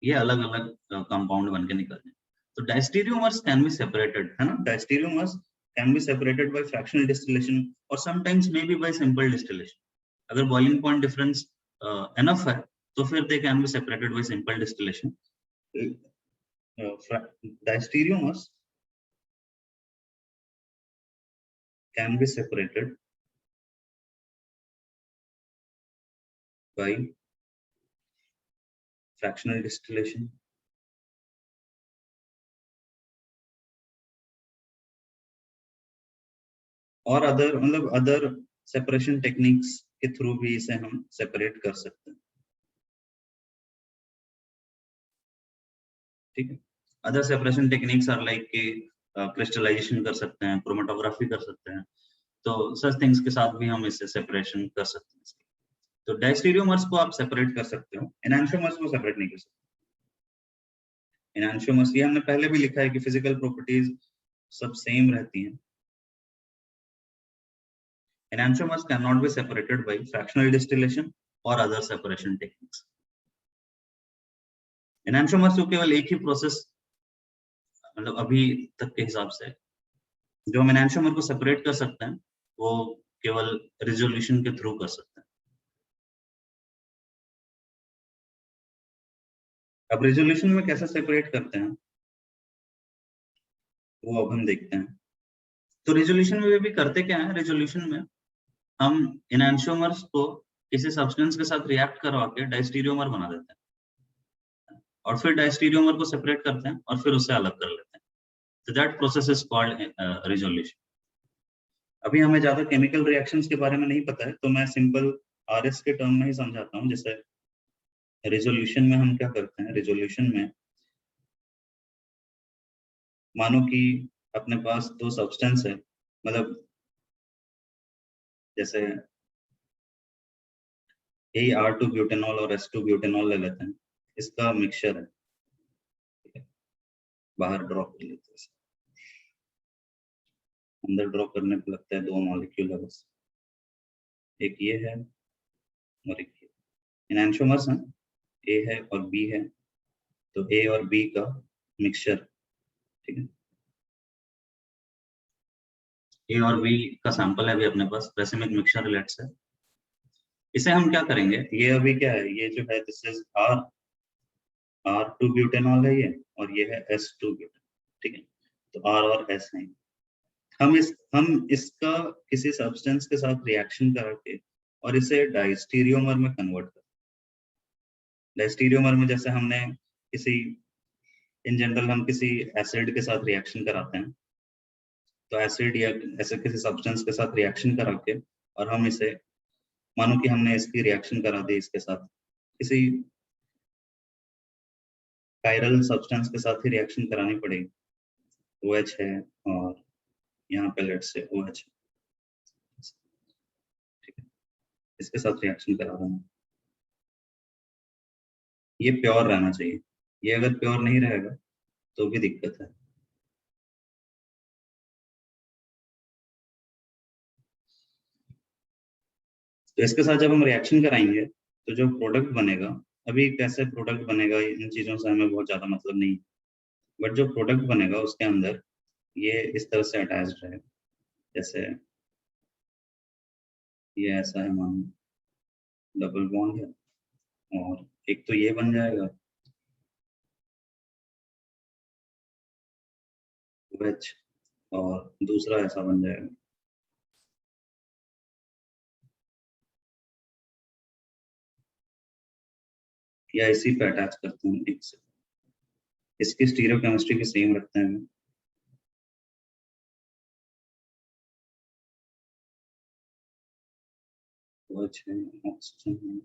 ये अलग अलग कंपाउंड बन के निकलते हैं। तो डाइस्टीरियोमर्स कैन बी सेपरेटेड, है ना। Diastereomers can be separated by fractional distillation और sometimes may be by simple distillation. अगर बॉइलिंग पॉइंट डिफरेंस एनफ है तो फिर they can be separated by simple distillation. Diastereomers can be separated by fractional distillation और other, मतलब other separation techniques के through भी इसे हम सेपरेट कर सकते हैं, ठीक है। Other separation techniques are like कि क्रिस्टलाइजेशन कर सकते हैं, क्रोमेटोग्राफी कर सकते हैं, तो सच थिंग्स के साथ भी हम इससे सेपरेशन कर सकते हैं। तो डाइस्टीरियोमर्स को आप सेपरेट कर सकते हो, एनांशियोमर्स को सेपरेट नहीं कर सकते। एनांशियोमर्स, ये हमने पहले भी लिखा है कि फिजिकल प्रॉपर्टीज सब सेम रहती हैं। Enantiomers cannot be separated by fractional distillation or other separation techniques. Enantiomers को केवल एक ही प्रोसेस, मतलब अभी तक के हिसाब से जो हम enantiomer को सेपरेट कर सकते हैं वो केवल रिजोल्यूशन के थ्रू कर सकते हैं। अब रिजोल्यूशन में कैसे सेपरेट करते हैं वो अब हम देखते हैं। तो रिजोल्यूशन में भी करते क्या है, रिजोल्यूशन में हम enantiomers को किसी सब्सटेंस के साथ रिएक्ट करवा के डाइस्टीरियोमर बना देते हैं और फिर डाइस्टीरियोमर को सेपरेट करते हैं और फिर उसे अलग कर लेते हैं। So that process is called resolution. अभी हमें ज्यादा केमिकल रिएक्शंस के बारे में नहीं पता है, तो मैं सिंपल RS के टर्म में ही समझाता हूँ। जैसे रिजोल्यूशन में हम क्या करते हैं, रिजोल्यूशन में मानो कि अपने पास दो सब्सटेंस है, मतलब जैसे यही R2 ब्यूटेनॉल और S2 ब्यूटेनॉल ले लेते हैं, इसका मिक्सचर है, बाहर ड्रॉ कर लेते हैं, अंदर ड्रॉ करने पे लगता है दो मॉलिक्यूल है बस, एक ये है और एक ये। एनांशियोमर्स हैं, A है और B है, तो A और B का मिक्सचर, ठीक है। A और B का सैंपल है अभी अपने पास, रेसिमिक मिक्सचर रिलेट्स है। इसे हम क्या करेंगे, ये अभी क्या है, ये जो है दिस इज R2 ब्यूटेनॉल है ये, और ये है S2 ब्यूटेनॉल, ठीक है। तो R और S है। हम इसका किसी सब्सटेंस के साथ रिएक्शन करके और इसे डाइस्टीरियोमर में कन्वर्ट कर, डाइस्टीरियोमर में जैसे हमने किसी, इन जनरल हम किसी एसिड के साथ रिएक्शन कराते हैं, तो एसिड या ऐसे किसी सब्सटेंस के साथ रिएक्शन करा के और हम इसे, मानो कि हमने इसकी रिएक्शन करा दी इसके साथ किसी कायरल सब्सटेंस के साथ ही रिएक्शन करानी पड़ेगी। OH है और यहाँ पे लेट से OH, ठीक है, इसके साथ रिएक्शन करा रहा हूँ। ये प्योर रहना चाहिए, ये अगर प्योर नहीं रहेगा तो भी दिक्कत है। तो इसके साथ जब हम रिएक्शन कराएंगे तो जो प्रोडक्ट बनेगा, अभी कैसे प्रोडक्ट बनेगा इन चीजों से हमें बहुत ज्यादा मतलब नहीं, बट जो प्रोडक्ट बनेगा उसके अंदर ये इस तरह से अटैच्ड रहेगा। जैसे ये ऐसा है, मान डबल बॉन्ड है और एक तो ये बन जाएगा OH और दूसरा ऐसा बन जाएगा। या इसी पे अटैच करते हैं एक से, इसकी स्टीरियोकेमिस्ट्री भी सेम रखते हैं। OH है, ऑक्सीजन है,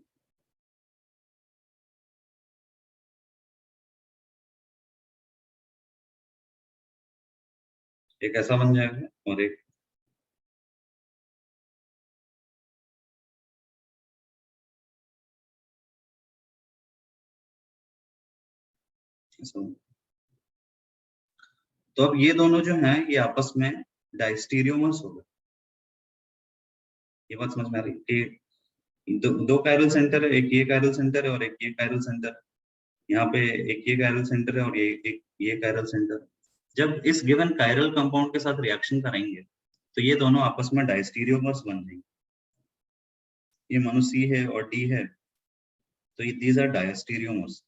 एक ऐसा बन जाएगा और एक ऐसा। तो अब ये दोनों जो हैं ये आपस में डायस्टीरियोमर्स हो गए। ये बात समझ में आ रही है कि दो कायरल सेंटर है, एक ये कायरल सेंटर है और एक ये कायरल सेंटर है। यहाँ पे एक ये कायरल सेंटर है और ये कायरल सेंटर है। जब इस गिवन कायरल कंपाउंड के साथ रिएक्शन करेंगे तो ये दोनों आपस में डायस्टीरियोमर्स बन जाएंगे। ये मानो C है और D है, तो ये दीज आर डायस्टीरियोमर्स।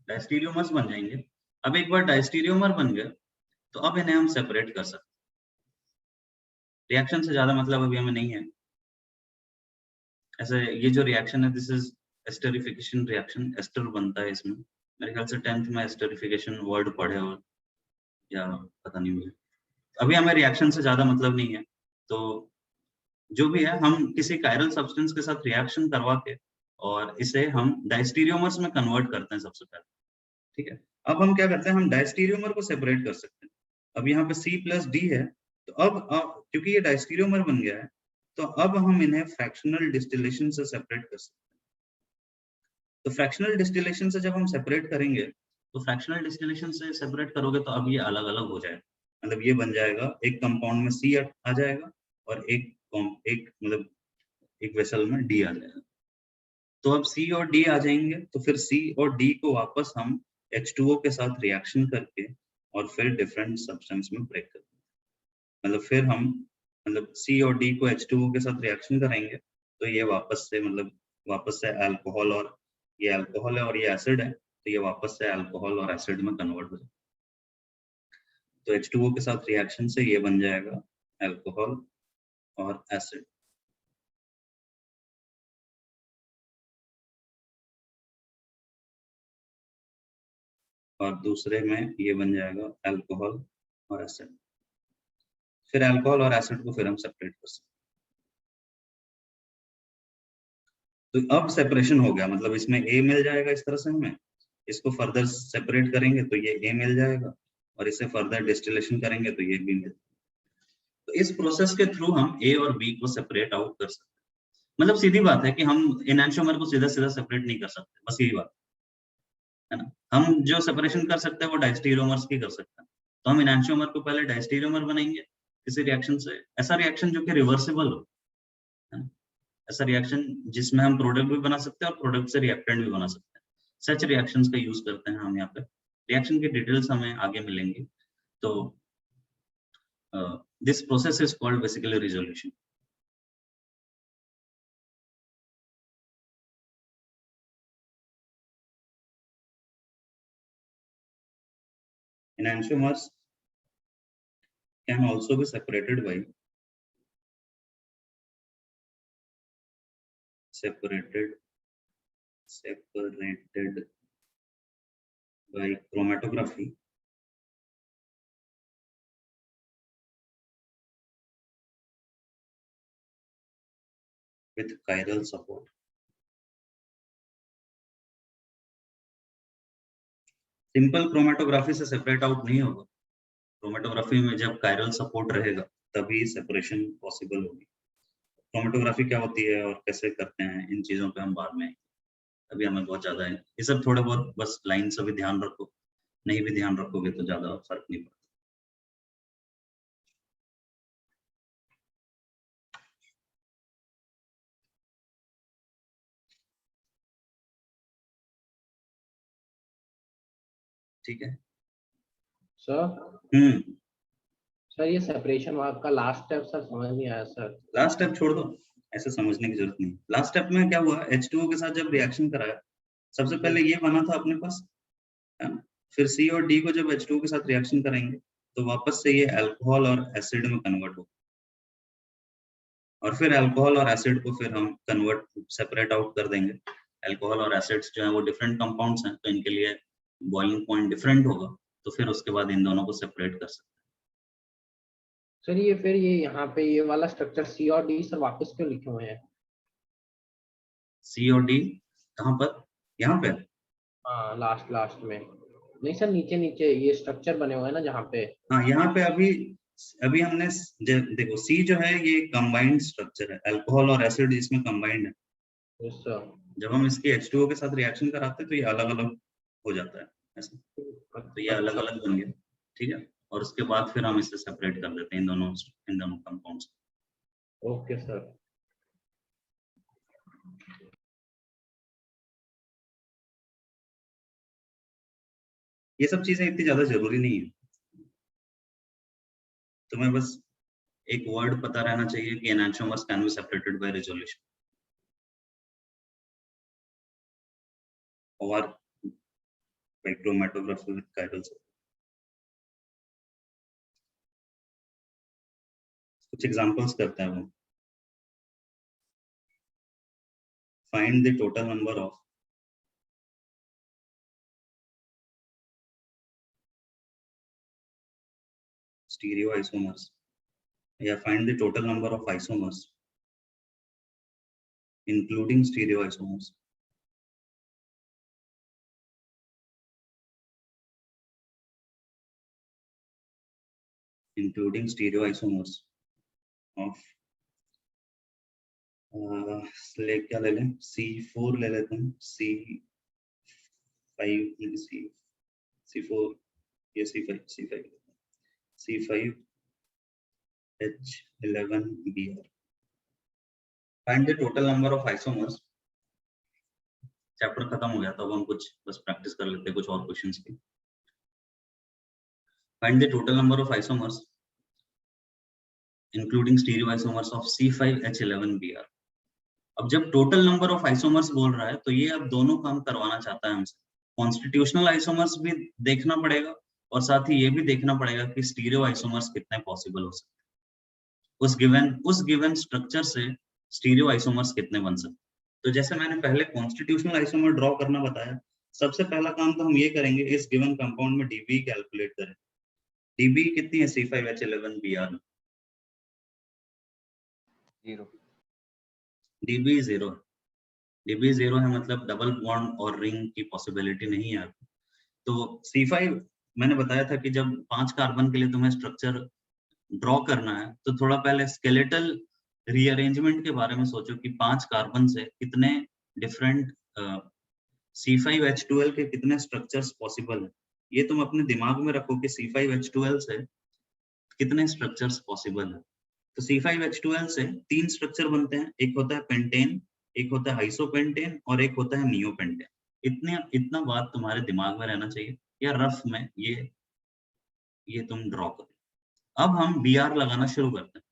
डायस्टीरियोमर्स बन जाएंगे। अब एक बार डायस्टीरियोमर बन गए तो अब इन्हें हम सेपरेट कर सकते हैं। रिएक्शन से ज्यादा मतलब अभी हमें नहीं है। ऐसे ये जो रिएक्शन है this is esterification reaction, ester बनता है इसमें। मेरे ख्याल से 10th में एस्टरिफिकेशन वर्ड पढ़े हो या पता नहीं मुझे। अभी हमें रिएक्शन से ज्यादा मतलब नहीं है। तो जो भी है हम किसी कायरल सब्सटेंस के साथ रिएक्शन करवा के और इसे हम डायस्टीरियोमर्स में कन्वर्ट करते हैं सबसे पहले, ठीक है। अब हम क्या करते हैं, हम डायस्टीरियोमर को सेपरेट कर सकते हैं। अब यहाँ पे C+D है, तो क्योंकि ये डायस्टीरियोमर बन गया है तो अब हम इन्हें फ्रैक्शनल डिस्टिलेशन से सेपरेट कर सकते हैं। तो फ्रैक्शनल डिस्टिलेशन से जब हम सेपरेट करेंगे तो फ्रैक्शनल डिस्टिलेशन से सेपरेट करोगे तो अब ये अलग अलग हो जाएगा। मतलब ये बन जाएगा एक कंपाउंड में C आ जाएगा और एक मतलब एक वेसल में D आ जाएगा। तो अब C और D आ जाएंगे तो फिर C और D को वापस हम H2O के साथ रिएक्शन करके और फिर डिफरेंट सब्सटेंस में ब्रेक करते हैं। मतलब फिर हम मतलब C और D को H2O के साथ रिएक्शन करेंगे तो ये वापस से अल्कोहल, और ये अल्कोहल है और ये एसिड है तो ये वापस से अल्कोहल और एसिड में कन्वर्ट हो जाएगा। तो H2O के साथ रिएक्शन से ये बन जाएगा अल्कोहल और एसिड। और दूसरे में ये बन जाएगा अल्कोहल और एसिड। फिर अल्कोहल और एसिड को फिर हम सेपरेट कर सकते हैं। तो अब सेपरेशन हो गया, मतलब इसमें A मिल जाएगा इस तरह से, हमें इसको फर्दर सेपरेट करेंगे तो ये A मिल जाएगा और इसे फर्दर डिस्टिलेशन करेंगे तो ये B मिल जाएगा। तो इस प्रोसेस के थ्रू हम A और B को सेपरेट आउट कर सकते हैं। मतलब सीधी बात है कि हम एनांटियोमर को सीधा सीधा सेपरेट नहीं कर सकते, बस यही बात है ना। हम जो सेपरेशन कर सकते हैं वो डायस्टीरियोमर्स की कर सकते हैं। तो हम एनांटियोमर को पहले डायस्टीरियोमर बनाएंगे किसी रिएक्शन से, ऐसा रिएक्शन जो कि रिवर्सिबल हो, है ना? ऐसा रिएक्शन जिसमें हम प्रोडक्ट भी बना सकते हैं और प्रोडक्ट से रिएक्टेंट भी बना सकते हैं। सच रिएक्शंस का यूज करते हैं हम यहाँ पे। रिएक्शन की डिटेल्स हमें आगे मिलेंगी। तो this process is called basically resolution. Enantiomers can also be separated by separated by chromatography with chiral support. Simple chromatography से सेपरेट आउट नहीं होगा। क्रोमेटोग्राफी में जब कायरल सपोर्ट रहेगा तभी सेपरेशन पॉसिबल होगी। क्रोमेटोग्राफी क्या होती है और कैसे करते हैं, इन चीजों पे हम बाद में, अभी हमें बहुत ज्यादा है ये सब, थोड़े बहुत बस लाइन से भी ध्यान रखो, नहीं भी ध्यान रखोगे तो ज्यादा फर्क नहीं पड़ता। ठीक है सर सर ये सेपरेशन वर्क का लास्ट स्टेप सर समझ नहीं आया सर। लास्ट स्टेप छोड़ दो, ऐसे समझने की जरूरत नहीं। लास्ट स्टेप में क्या हुआ, H2O के साथ जब रिएक्शन कराया, सबसे पहले ये बना था अपने पास, है ना? फिर C और D को जब H2O के साथ रिएक्शन करेंगे तो वापस से ये अल्कोहल और एसिड में कन्वर्ट हो, और फिर अल्कोहल और एसिड को फिर हम कन्वर्ट सेपरेट आउट कर देंगे। अल्कोहल और एसिड्स जो है वो डिफरेंट कंपाउंड्स हैं, तो इनके लिए बॉइलिंग पॉइंट डिफरेंट होगा, तो फिर उसके बाद इन दोनों को सेपरेट कर सकते हैं। सर ये फिर ये यहाँ पे ये वाला स्ट्रक्चर सी और डी सर वापस क्यों लिखे हुए हैं? सी और डी कहाँ पर? यहाँ पे? हाँ लास्ट में नहीं सर, नीचे नीचे ये स्ट्रक्चर बने हुए हैं ना जहाँ पे। हाँ यहाँ पे अभी अभी हमने देखो, सी जो है ये कंबाइंड स्ट्रक्चर है, अल्कोहल और एसिड इसमें कंबाइंड है। Yes sir. जब हम इसके H2O के साथ रिएक्शन कराते हैं तो ये अलग अलग हो जाता है ऐसे, तो ये अलग अलग बन गया, ठीक है। और उसके बाद फिर हम इसे सेपरेट कर देते हैं इन दोनों कंपाउंड्स। Okay sir. ये सब चीजें इतनी ज्यादा जरूरी नहीं है, तुम्हें बस एक वर्ड पता रहना चाहिए कि enantiomers can be separated by resolution or by chromatography with chiral support. कुछ एग्जांपल्स करते हैं हम। Find the total number of stereoisomers, या find the total number of isomers including stereoisomers. Including stereoisomers of क्या ले लें, C4 ले लेते हैं, C5 C4 या C5 H11Br. Find the total number of isomers. Chapter खत्म हो गया तो अब हम कुछ बस प्रैक्टिस कर लेते हैं कुछ और क्वेश्चंस की। Find the total number of isomers including stereoisomers of C5H11Br. अब जब टोटल नंबर ऑफ आइसोमर्स बोल रहा है तो ये अब दोनों काम करवाना चाहता है हमसे। कॉन्स्टिट्यूशनल आइसोमर्स भी देखना पड़ेगा और साथ ही ये भी देखना पड़ेगा कि स्टीरियो आइसोमर्स कितने पॉसिबल हो सकते हैं, उस गिवन स्ट्रक्चर से स्टीरियो आइसोमर्स कितने बन सकते हैं। तो जैसे मैंने पहले कॉन्स्टिट्यूशनल आइसोमर ड्रॉ करना बताया, सबसे पहला काम तो हम ये करेंगे, इस गिवन कंपाउंड में डीबी कैलकुलेट करें। डीबी कितनी है C5H11Br में? 0। डीबी 0 है। डीबी 0 है मतलब डबल बॉन्ड और रिंग की पॉसिबिलिटी नहीं है। तो C5 मैंने बताया था कि जब 5 कार्बन के लिए तुम्हें स्ट्रक्चर ड्रॉ करना है तो थोड़ा पहले स्केलेटल रीअरेंजमेंट के बारे में सोचो कि 5 कार्बन से कितने डिफरेंट C5H12 के कितने स्ट्रक्चर्स पॉसिबल है। ये तुम अपने दिमाग में रखो कि C5H12 से कितने स्ट्रक्चर्स पॉसिबल है। तो C5H12 से 3 स्ट्रक्चर बनते हैं, एक होता है पेंटेन, एक होता है आइसोपेंटेन और एक होता है नियोपेंटेन। इतना बात तुम्हारे दिमाग में रहना चाहिए, या रफ में ये तुम ड्रॉ करो। अब हम Br लगाना शुरू करते हैं।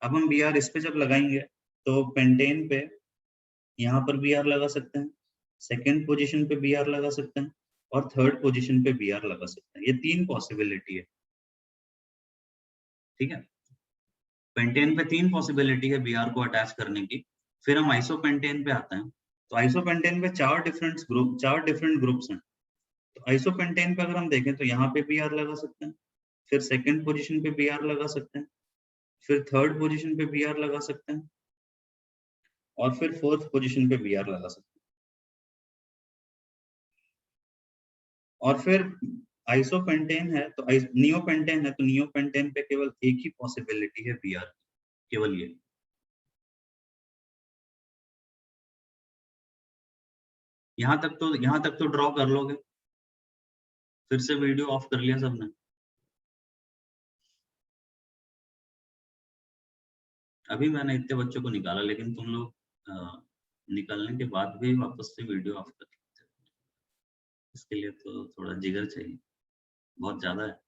अब हम Br इस पे जब लगाएंगे तो पेंटेन पे यहाँ पर Br लगा सकते हैं, सेकेंड पोजीशन पे Br लगा सकते हैं और थर्ड पोजीशन पे Br लगा सकते हैं। ये 3 पॉसिबिलिटी है, ठीक है। पेंटेन पे 3 पॉसिबिलिटी है Br को अटैच करने की। फिर हम आइसोपेंटेन पे आते हैं, तो आइसोपेंटेन पे 4 डिफरेंट ग्रुप्स हैं। तो आइसोपेंटेन पे अगर हम देखें तो यहाँ पे Br लगा सकते हैं, फिर सेकंड पोजीशन पे Br लगा सकते हैं, फिर थर्ड पोजीशन पे Br लगा सकते हैं और फिर फोर्थ पोजीशन पे Br लगा सकते हैं। और फिर आइसोपेंटेन है तो नियोपेंटेन है तो नियोपेंटेन पे केवल एक ही पॉसिबिलिटी है Br, केवल ये। यहाँ तक तो ड्रॉ कर लोगे। फिर से वीडियो ऑफ कर लिया सबने। अभी मैंने इतने बच्चों को निकाला, लेकिन तुम लोग निकलने के बाद भी वापस से वीडियो ऑफ कर लेते हो। इसके लिए तो थोड़ा जिगर चाहिए, बहुत ज्यादा है।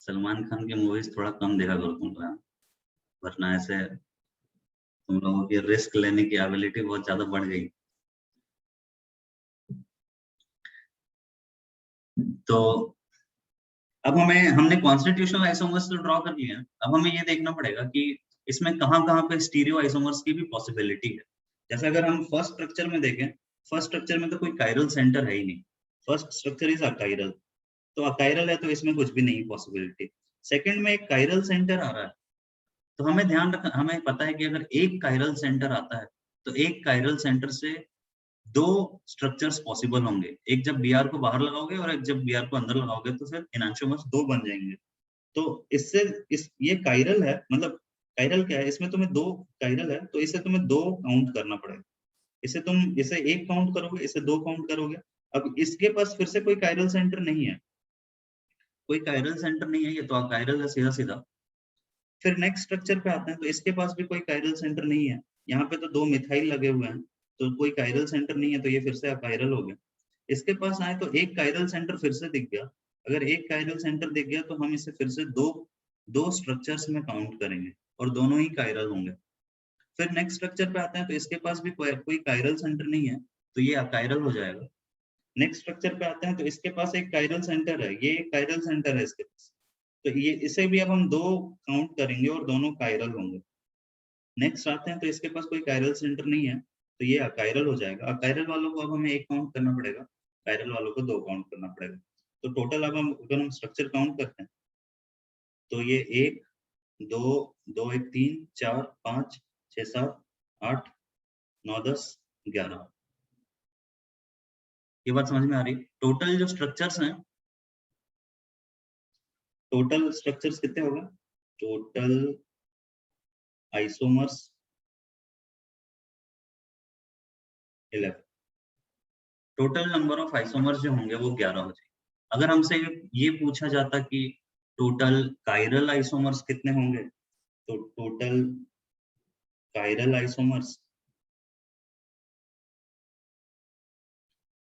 सलमान खान की मूवीज थोड़ा कम देखा करो तुम लोग, वरना ऐसे तुम लोगों की रिस्क लेने की एबिलिटी बहुत ज्यादा बढ़ गई। तो अब हमने कॉन्स्टिट्यूशनल आइसोमर्स तो ड्रॉ कर लिया। अब हमें ये देखना पड़ेगा कि इसमें कहाँ पे स्टीरियो आइसोमर्स की भी पॉसिबिलिटी है। जैसे अगर हम फर्स्ट स्ट्रक्चर में देखें, फर्स्ट स्ट्रक्चर में तो कोई कायरल सेंटर है ही नहीं। फर्स्ट स्ट्रक्चर इज अकायरल, तो अकायरल है तो इसमें कुछ भी नहीं पॉसिबिलिटी। सेकंड में एक कायरल सेंटर आ रहा है, तो हमें ध्यान रखना, हमें पता है कि अगर एक कायरल सेंटर आता है तो एक कायरल सेंटर से दो स्ट्रक्चर्स पॉसिबल होंगे। एक जब Br को बाहर लगाओगे और एक जब Br को अंदर लगाओगे, तो फिर एनांटियोमर्स दो बन जाएंगे। तो इससे ये कायरल है, मतलब कायरल क्या है, इसमें तुम्हें दो कायरल है तो इसे तुम्हें दो काउंट करना पड़ेगा। इसे एक काउंट करोगे, इसे दो काउंट करोगे। अब इसके पास फिर से कोई कायरल सेंटर नहीं है, कोई कायरल सेंटर नहीं है, ये तो कायरल है सीधा सीधा। फिर नेक्स्ट स्ट्रक्चर पे आते हैं, तो इसके पास भी कोई कायरल सेंटर नहीं है। यहाँ पे तो दो मिथाइल लगे हुए हैं, तो कोई कायरल सेंटर नहीं है, तो ये फिर से अकायरल हो गया। इसके पास आए तो एक कायरल सेंटर फिर से दिख गया। अगर एक कायरल सेंटर दिख गया तो हम इसे फिर से दो दो स्ट्रक्चर्स में काउंट करेंगे और दोनों ही कायरल होंगे। फिर नेक्स्ट स्ट्रक्चर पे आते हैं, तो इसके पास भी कोई कायरल सेंटर नहीं है, तो ये अकायरल हो जाएगा। नेक्स्ट स्ट्रक्चर पे आते हैं, तो इसके पास एक कायरल सेंटर है, ये एक कायरल सेंटर है इसके पास, तो ये इसे भी अब हम दो काउंट करेंगे और दोनों कायरल होंगे। नेक्स्ट आते हैं, तो इसके पास कोई कायरल सेंटर नहीं है, तो ये अकायरल हो जाएगा। अकायरल वालों को अब हमें एक काउंट करना पड़ेगा, कायरल वालों को दो काउंट करना पड़ेगा। तो टोटल अब हम अगर हम स्ट्रक्चर काउंट करते हैं, तो ये एक दो, दो एक तीन, चार पाँच, छः सात, आठ, नौ, 10, 11। ये बात समझ में आ रही? टोटल जो स्ट्रक्चर्स हैं, टोटल स्ट्रक्चर्स कितने हो गए? Total isomers 11। Total number of isomers जो होंगे वो 11 हो जाएंगे। अगर हमसे ये पूछा जाता कि टोटल कायरल आइसोमर्स कितने होंगे, तो टोटल कायरल आइसोमर्स,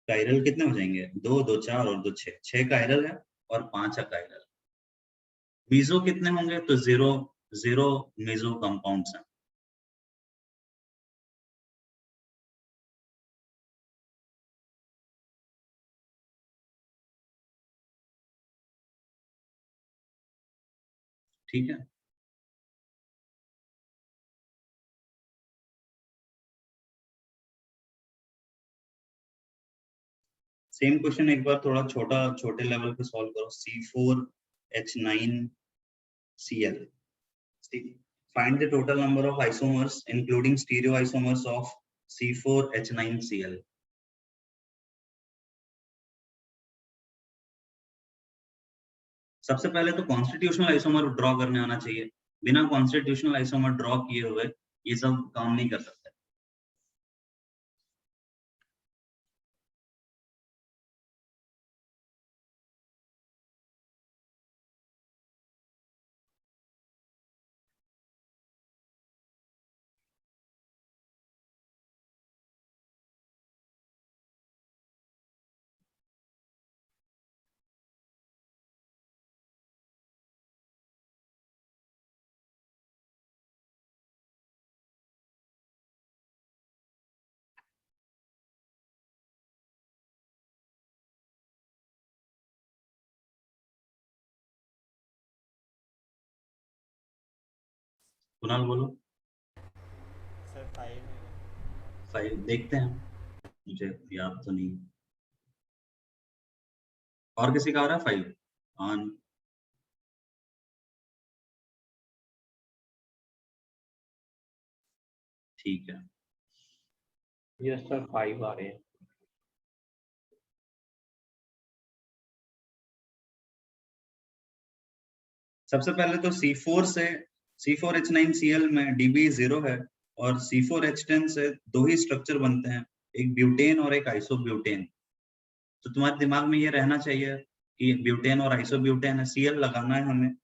कायरल कितने हो जाएंगे? दो, दो चार और दो छः, छः कायरल है और 5 अकायरल। मीजो कितने होंगे? तो जीरो, जीरो मीजो कंपाउंड्स हैं। ठीक है, सेम क्वेश्चन एक बार थोड़ा छोटे लेवल पे सॉल्व करो। C4H9Cl, find the total number of isomers including stereoisomers of C4H9Cl. सबसे पहले तो कॉन्स्टिट्यूशनल आइसोमर ड्रॉ करने आना चाहिए। बिना कॉन्स्टिट्यूशनल आइसोमर ड्रॉ किए हुए ये सब काम नहीं कर सकते। कुणाल बोलो। सर 5 है। 5 देखते हैं, मुझे याद तो नहीं। और किसी का आ रहा है 5? ऑन। ठीक है, यस सर 5 आ रहे हैं। सबसे पहले तो C4 से C4H9Cl में Db 0 है और C4H10 से दो ही स्ट्रक्चर बनते हैं, एक ब्यूटेन और एक आइसोब्यूटेन। तो तुम्हारे दिमाग में ये रहना चाहिए कि ब्यूटेन और आइसोब्यूटेन है, Cl लगाना है हमें।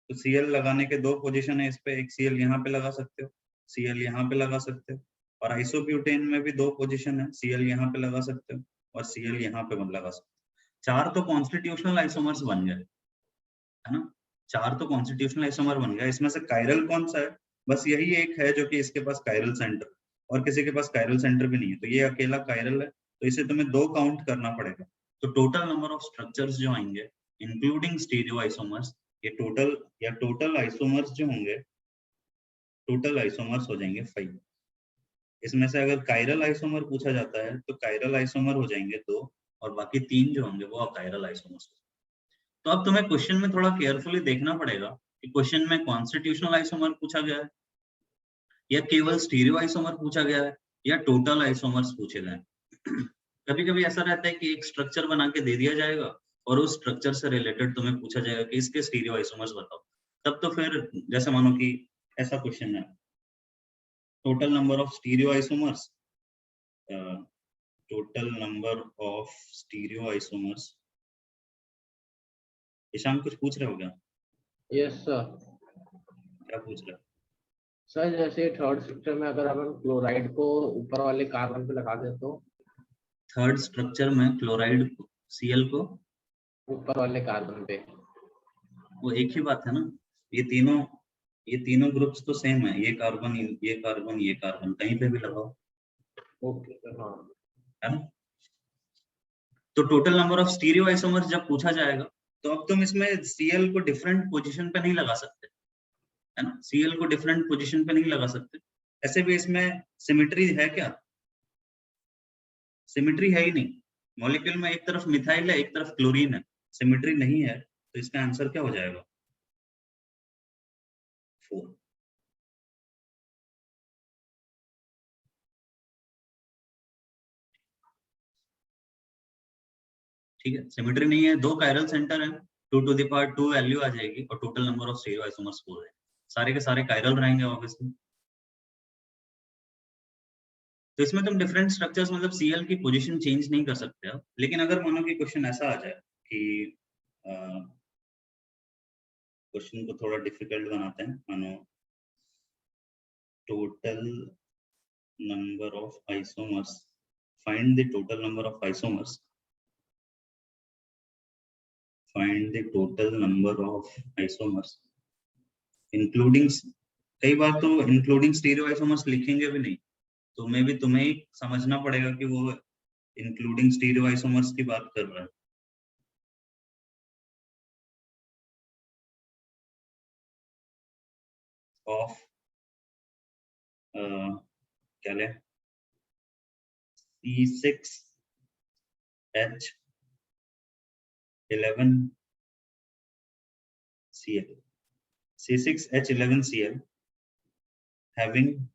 तो Cl लगाने के दो पोजीशन है इस पे, एक Cl यहाँ पे लगा सकते हो, Cl यहाँ पे लगा सकते हो, और आइसोब्यूटेन में भी दो पोजीशन है, Cl यहाँ पे लगा सकते हो और Cl यहाँ पे लगा सकते हो। चार तो कॉन्स्टिट्यूशनल आइसोमर्स बन गए, है ना, चार तो कॉन्स्टिट्यूशनल आइसोमर बन गया। इसमें से कायरल कौन सा है? बस यही एक है जो कि इसके पास कायरल सेंटर, और किसी के पास कायरल सेंटर भी नहीं है, तो ये अकेला कायरल है, तो इसे तुम्हें दो काउंट करना पड़ेगा। तो टोटल नंबर ऑफ स्ट्रक्चर्स जो आएंगे इंक्लूडिंग स्टीरियो आइसोमर्स, ये टोटल आइसोमर्स जो होंगे, टोटल आइसोमर्स हो जाएंगे 5। इसमें से अगर कायरल आइसोमर पूछा जाता है तो कायरल आइसोमर हो जाएंगे 2 और बाकी 3 जो होंगे वो अकायरल आइसोमर्स। तो अब तुम्हें क्वेश्चन में थोड़ा केयरफुली देखना पड़ेगा कि क्वेश्चन में कॉन्स्टिट्यूशनल आइसोमर पूछा गया है या केवल स्टीरियो आइसोमर पूछा गया है या टोटल आइसोमर्स पूछे गए हैं। कभी कभी ऐसा रहता है कि एक स्ट्रक्चर बना के दे दिया जाएगा और उस स्ट्रक्चर से रिलेटेड तुम्हें पूछा जाएगा कि इसके स्टीरियो आइसोमर्स बताओ। तब तो फिर जैसे मानो कि ऐसा क्वेश्चन है, total number of stereo isomers, total number of stereo isomers. Ishan कुछ पूछ रहे हो क्या? Yes sir. क्या पूछ रहे हो? सर जैसे थर्ड स्ट्रक्चर में अगर अपन क्लोराइड को ऊपर वाले कार्बन पे लगा दे तो थर्ड स्ट्रक्चर में क्लोराइड Cl को ऊपर वाले कार्बन पे, वो एक ही बात है ना, ये तीनों ग्रुप्स तो सेम है, ये कार्बन ये कार्बन ये कार्बन, कहीं पे भी लगाओ, ओके सर। हाँ है ना। तो total number of stereo isomers जब पूछा जाएगा तो अब तुम इसमें Cl को डिफरेंट पोजीशन पे नहीं लगा सकते, है ना, Cl को डिफरेंट पोजीशन पे नहीं लगा सकते। ऐसे भी इसमें सिमेट्री है क्या? सिमेट्री है ही नहीं, मॉलिक्यूल में एक तरफ मिथाइल है एक तरफ क्लोरीन है, सिमेट्री नहीं है, तो इसका आंसर क्या हो जाएगा? 4। ठीक है, सिमेट्री नहीं है, दो कायरल सेंटर है, 2 to the power 2 वैल्यू आ जाएगी और total number of stereo isomers 4 है, सारे के सारे कायरल रहेंगे ऑब्वियसली। तो इसमें तुम डिफरेंट स्ट्रक्चर्स मतलब Cl की पोजीशन चेंज नहीं कर सकते हो। लेकिन अगर मानो कि क्वेश्चन ऐसा आ जाए कि क्वेश्चन को थोड़ा डिफिकल्ट बनाते हैं, मानो total number of isomers, find the total number of isomers, find the total number of isomers including, कई बार तो इंक्लूडिंग स्टीरियो आइसोमर्स लिखेंगे भी नहीं, तो मैं भी तुम्हें ही समझना पड़ेगा कि वो इंक्लूडिंग स्टीरियो आइसोमर्स की बात कर रहा है। ऑफ क्या ले C6H11Cl, C6H11Cl having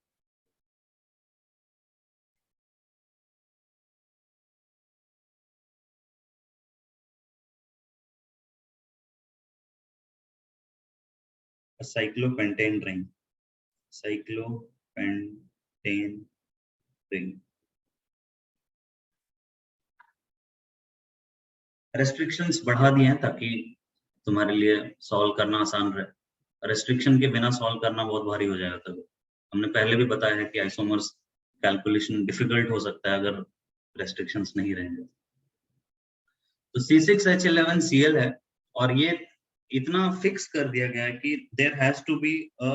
a cyclopentane ring, cyclopentane ring। Restrictions बढ़ा दिए हैं ताकि तुम्हारे लिए सॉल्व करना आसान रहे। रेस्ट्रिक्शन के बिना सॉल्व करना बहुत भारी हो जाएगा। तब हमने पहले भी बताया है कि आइसोमर्स कैलकुलेशन डिफिकल्ट हो सकता है अगर रेस्ट्रिक्शंस नहीं रहेंगे। तो C6H11Cl है और ये इतना फिक्स कर दिया गया है कि there has to be a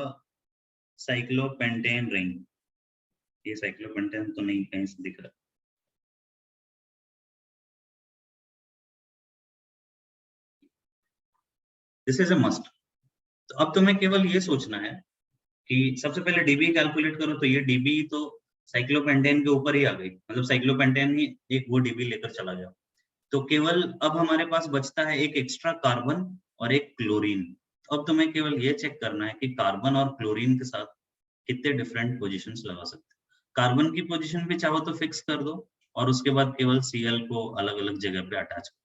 cyclopentane ring. ये साइक्लोपेंटेन तो नहीं कहीं से दिख रहा, दिस इज अ मस्ट। तो अब तुम्हें केवल ये सोचना है कि सबसे पहले डीबी कैलकुलेट करो, तो ये डीबी तो साइक्लोपेंटेन के ऊपर ही आ गई, मतलब साइक्लोपेंटेन ही एक वो डीबी लेकर चला गया। तो केवल अब हमारे पास बचता है एक एक्स्ट्रा कार्बन और एक क्लोरीन। तो अब तुम्हें केवल ये चेक करना है कि कार्बन और क्लोरीन के साथ कितने डिफरेंट पोजीशंस लगा सकते हैं। कार्बन की पोजीशन भी चाहो तो फिक्स कर दो और उसके बाद केवल Cl को अलग अलग जगह पे अटैच करो।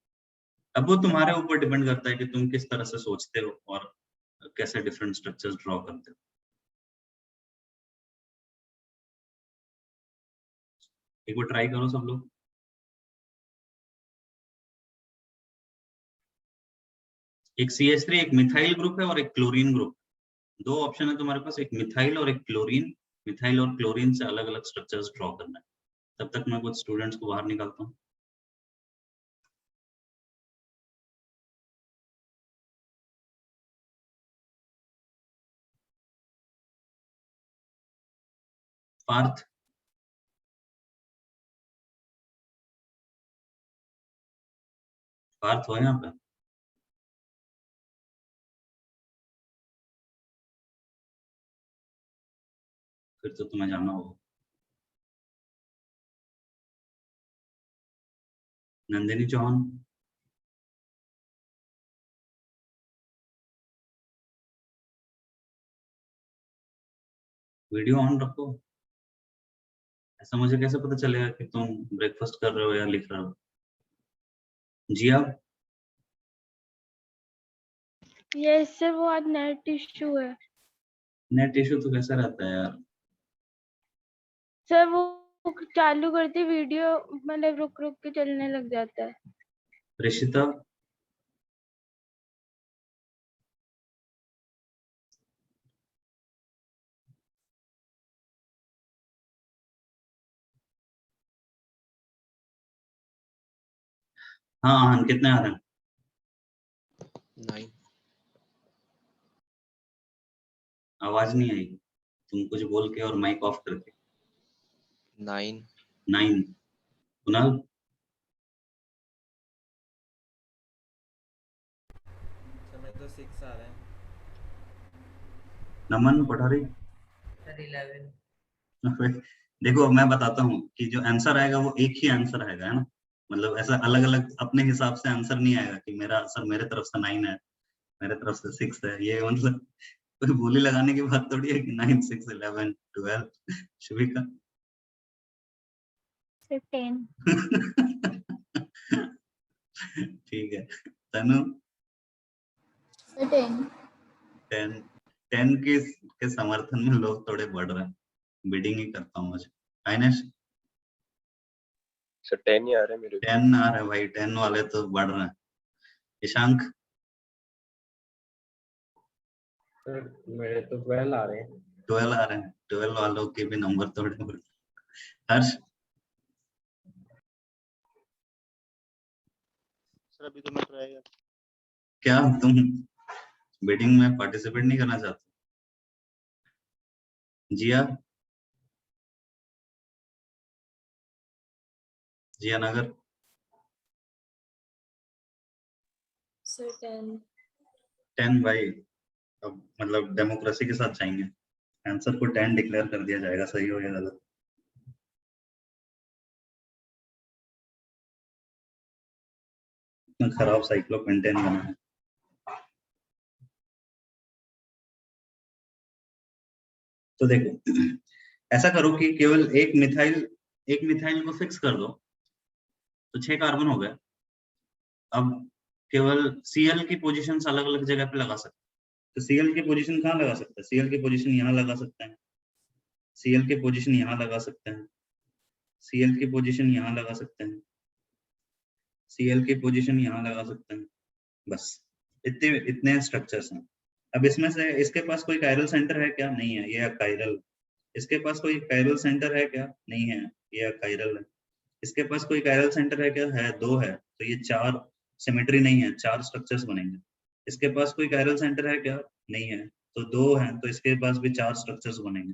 अब वो तुम्हारे ऊपर डिपेंड करता है कि तुम किस तरह से सोचते हो और कैसे डिफरेंट स्ट्रक्चर्स ड्रॉ करते हो। एक बार ट्राई करो सब लोग। एक CH3 एक मिथाइल ग्रुप है और एक क्लोरीन ग्रुप। दो ऑप्शन है तुम्हारे पास, एक मिथाइल और एक क्लोरीन। मिथाइल और क्लोरीन से अलग अलग स्ट्रक्चर्स ड्रॉ करना है। तब तक मैं कुछ स्टूडेंट्स को बाहर निकालता हूँ। पार्थ, पार्थ हो यहाँ पे? फिर तो तुम्हें जाना होगा। नंदिनी चौहान, वीडियो ऑन रखो। ऐसा मुझे कैसे पता चलेगा कि तुम ब्रेकफास्ट कर रहे हो या लिख रहे हो? जिया, यस सर, वो आज नेट इश्यू है नेट इशू तो कैसा रहता है यार? सर। वो चालू करती वीडियो मतलब रुक रुक के चलने लग जाता है। ऋषिता, हाँ हाँ, कितने आ रहे हैं? 9। आवाज नहीं आई, तुम कुछ बोल के और माइक ऑफ करके। 9। 9। कुणाल, सर मेरे तो 6 आ रहे हैं। नमन पठारी। सर 11। देखो मैं बताता हूँ कि जो आंसर आएगा वो एक ही आंसर आएगा, है ना। मतलब ऐसा अलग अलग अपने हिसाब से आंसर नहीं आएगा कि मेरा आंसर मेरे तरफ से 9 है, मेरे तरफ से 6 है। ये मतलब कोई बोली लगाने की बात थोड़ी है कि 9, 6, 11, 12। शुभिका, सर 10। ठीक है। तनु, सर 10। 10। 10 के समर्थन में लोग थोड़े बढ़ रहे हैं, बिडिंग ही करता हूँ मुझे। आइनेश, सर 10 ही आ रहा है मेरे को। 10 आ रहे हैं भाई, 10 वाले तो बढ़ रहे हैं। ईशांक, सर मेरे तो 12 आ रहे हैं। 12 आ रहे हैं। 12 वालों के भी नंबर थोड़े बढ़। हर्ष, सर अभी तो मैं ट्राई कर। क्या तुम बिडिंग में पार्टिसिपेट नहीं करना चाहते? जिया, जिया नगर, सर 10। 10 भाई। अब मतलब डेमोक्रेसी के साथ जाएंगे, आंसर को 10 डिक्लेयर कर दिया जाएगा, सही हो या गलत। इतना खराब साइक्लोपेंटेन बना है। तो देखो ऐसा करो कि केवल एक मिथाइल को फिक्स कर दो, तो 6 कार्बन हो गए। अब केवल Cl की पोजीशंस अलग अलग जगह पे लगा सकते हैं। तो Cl की पोजीशन कहाँ लगा सकते हैं? Cl की पोजीशन यहाँ लगा सकते हैं, Cl की पोजीशन यहाँ लगा सकते हैं, Cl की पोजीशन यहाँ लगा सकते हैं, Cl की पोजीशन यहाँ लगा सकते हैं। बस इतने स्ट्रक्चर्स हैं। अब इसमें से इसके पास कोई कायरल सेंटर है क्या? नहीं है, ये कायरल। इसके पास कोई कायरल सेंटर है क्या? नहीं है, ये कायरल है। इसके पास कोई कायरल सेंटर है क्या? है, 2 है। तो ये 4 सिमेट्री नहीं है, 4 स्ट्रक्चर्स बनेंगे। इसके पास कोई कायरल सेंटर है क्या? नहीं है, तो 2 है, तो इसके पास भी 4 स्ट्रक्चर्स बनेंगे।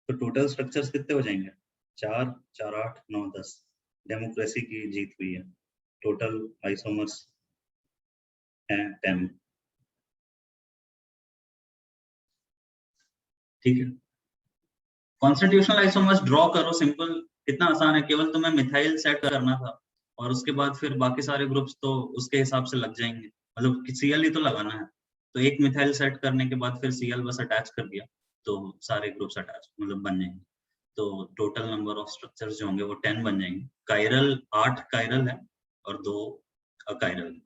तो टोटल स्ट्रक्चर्स कितने हो जाएंगे? 4, 4, 8, 9, 10। डेमोक्रेसी की जीत हुई है। टोटल आइसोमर्स हैं 10। ठीक है, कॉन्स्टिट्यूशनल आइसोमर्स ड्रॉ करो, सिंपल, कितना आसान है। केवल तुम्हें मिथाइल सेट करना था और उसके बाद फिर बाकी सारे ग्रुप्स तो उसके हिसाब से लग जाएंगे, मतलब Cl ही तो लगाना है। तो एक मिथाइल सेट करने के बाद फिर Cl बस अटैच कर दिया तो सारे ग्रुप्स अटैच मतलब बन जाएंगे। तो टोटल नंबर ऑफ स्ट्रक्चर्स जो होंगे वो 10 बन जाएंगे। कायरल 8 कायरल है और 2 अकायरल।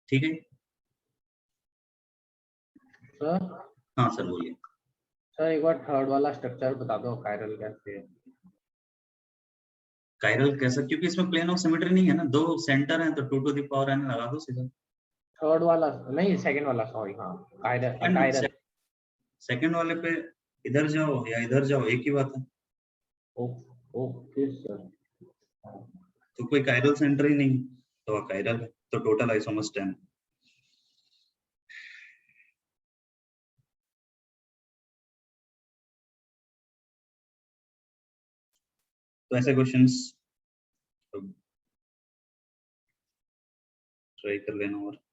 ठीक है, सर हाँ सर बोलिए। सर एक बार थर्ड वाला स्ट्रक्चर बता दो, कायरल कैसे है? कायरल कैसा, क्योंकि इसमें प्लेन ऑफ सिमेट्री नहीं है ना, दो सेंटर हैं तो 2 टू द पावर n लगा दो सीधा। थर्ड वाला नहीं, सेकंड वाला, सॉरी। हाँ, कायरल। सेकंड वाले पे इधर जाओ या इधर जाओ, एक ही बात है। Okay sir. तो कोई कायरल सेंटर ही नहीं तो कायरल है, तो टोटल आइसोमर्स 10। तो ऐसे क्वेश्चंस ट्राई कर लेना। और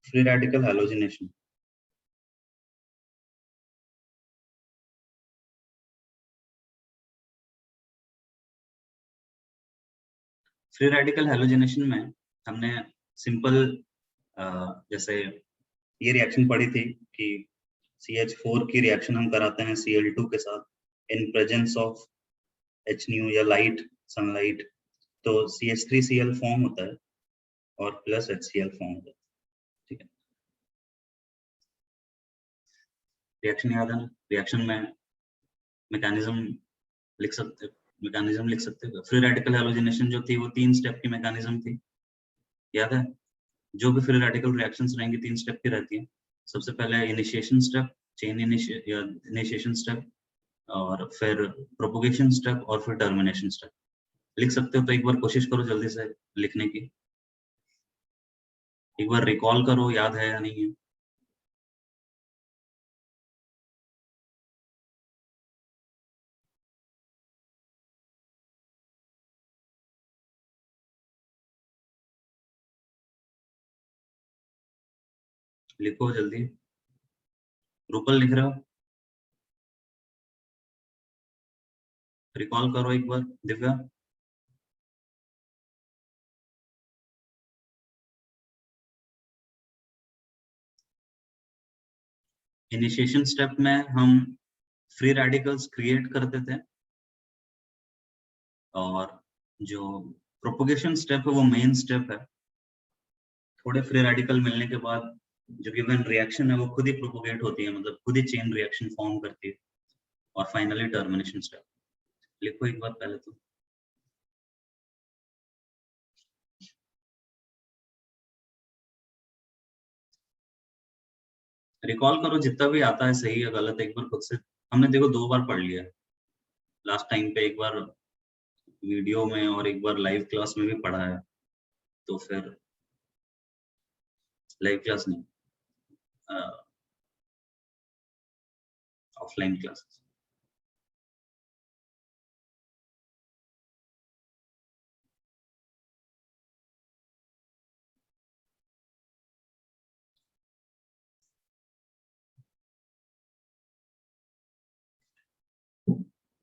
free radical halogenation. Free radical halogenation में हमने सिंपल जैसे ये रिएक्शन पढ़ी थी कि CH4 की रिएक्शन हम कराते हैं Cl2 के साथ इन प्रेजेंस ऑफ HNu या लाइट, सनलाइट, तो CH3Cl फॉर्म होता है और प्लस HCl फॉर्म होता है। ठीक है, रिएक्शन याद है ना? रिएक्शन में मैकेनिज्म लिख सकते हैं। फ्री रेडिकल हैलोजिनेशन जो थी वो 3 स्टेप की मैकेनिज्म थी, याद है? जो भी फ्री रेडिकल रिएक्शंस रहेंगी 3 स्टेप की रहती है। सबसे पहले initiation step, chain initiation step, और फिर प्रोपोगेशन स्टेप, और फिर टर्मिनेशन स्टेप। लिख सकते हो तो एक बार कोशिश करो जल्दी से लिखने की, एक बार रिकॉल करो, याद है या नहीं है? लिखो जल्दी। रूपल लिख रहे हो? रिकॉल करो एक बार। दिव्या? इनिशिएशन स्टेप में हम फ्री रेडिकल्स क्रिएट करते थे, और जो प्रोपोगेशन स्टेप है वो मेन स्टेप है। थोड़े फ्री रेडिकल मिलने के बाद जो गिवन रिएक्शन है वो खुद ही प्रोपोगेट होती है, मतलब खुद ही चेन रिएक्शन फॉर्म करती है। और फाइनली टर्मिनेशन स्टेप। लिखो एक बार पहले तो। रिकॉल करो जितना भी आता है, सही या गलत एक बार खुद से। हमने देखो 2 बार पढ़ लिया, लास्ट टाइम पे एक बार वीडियो में और एक बार लाइव क्लास में भी पढ़ा है, तो फिर लाइव क्लास नहीं, ऑफलाइन क्लासेस।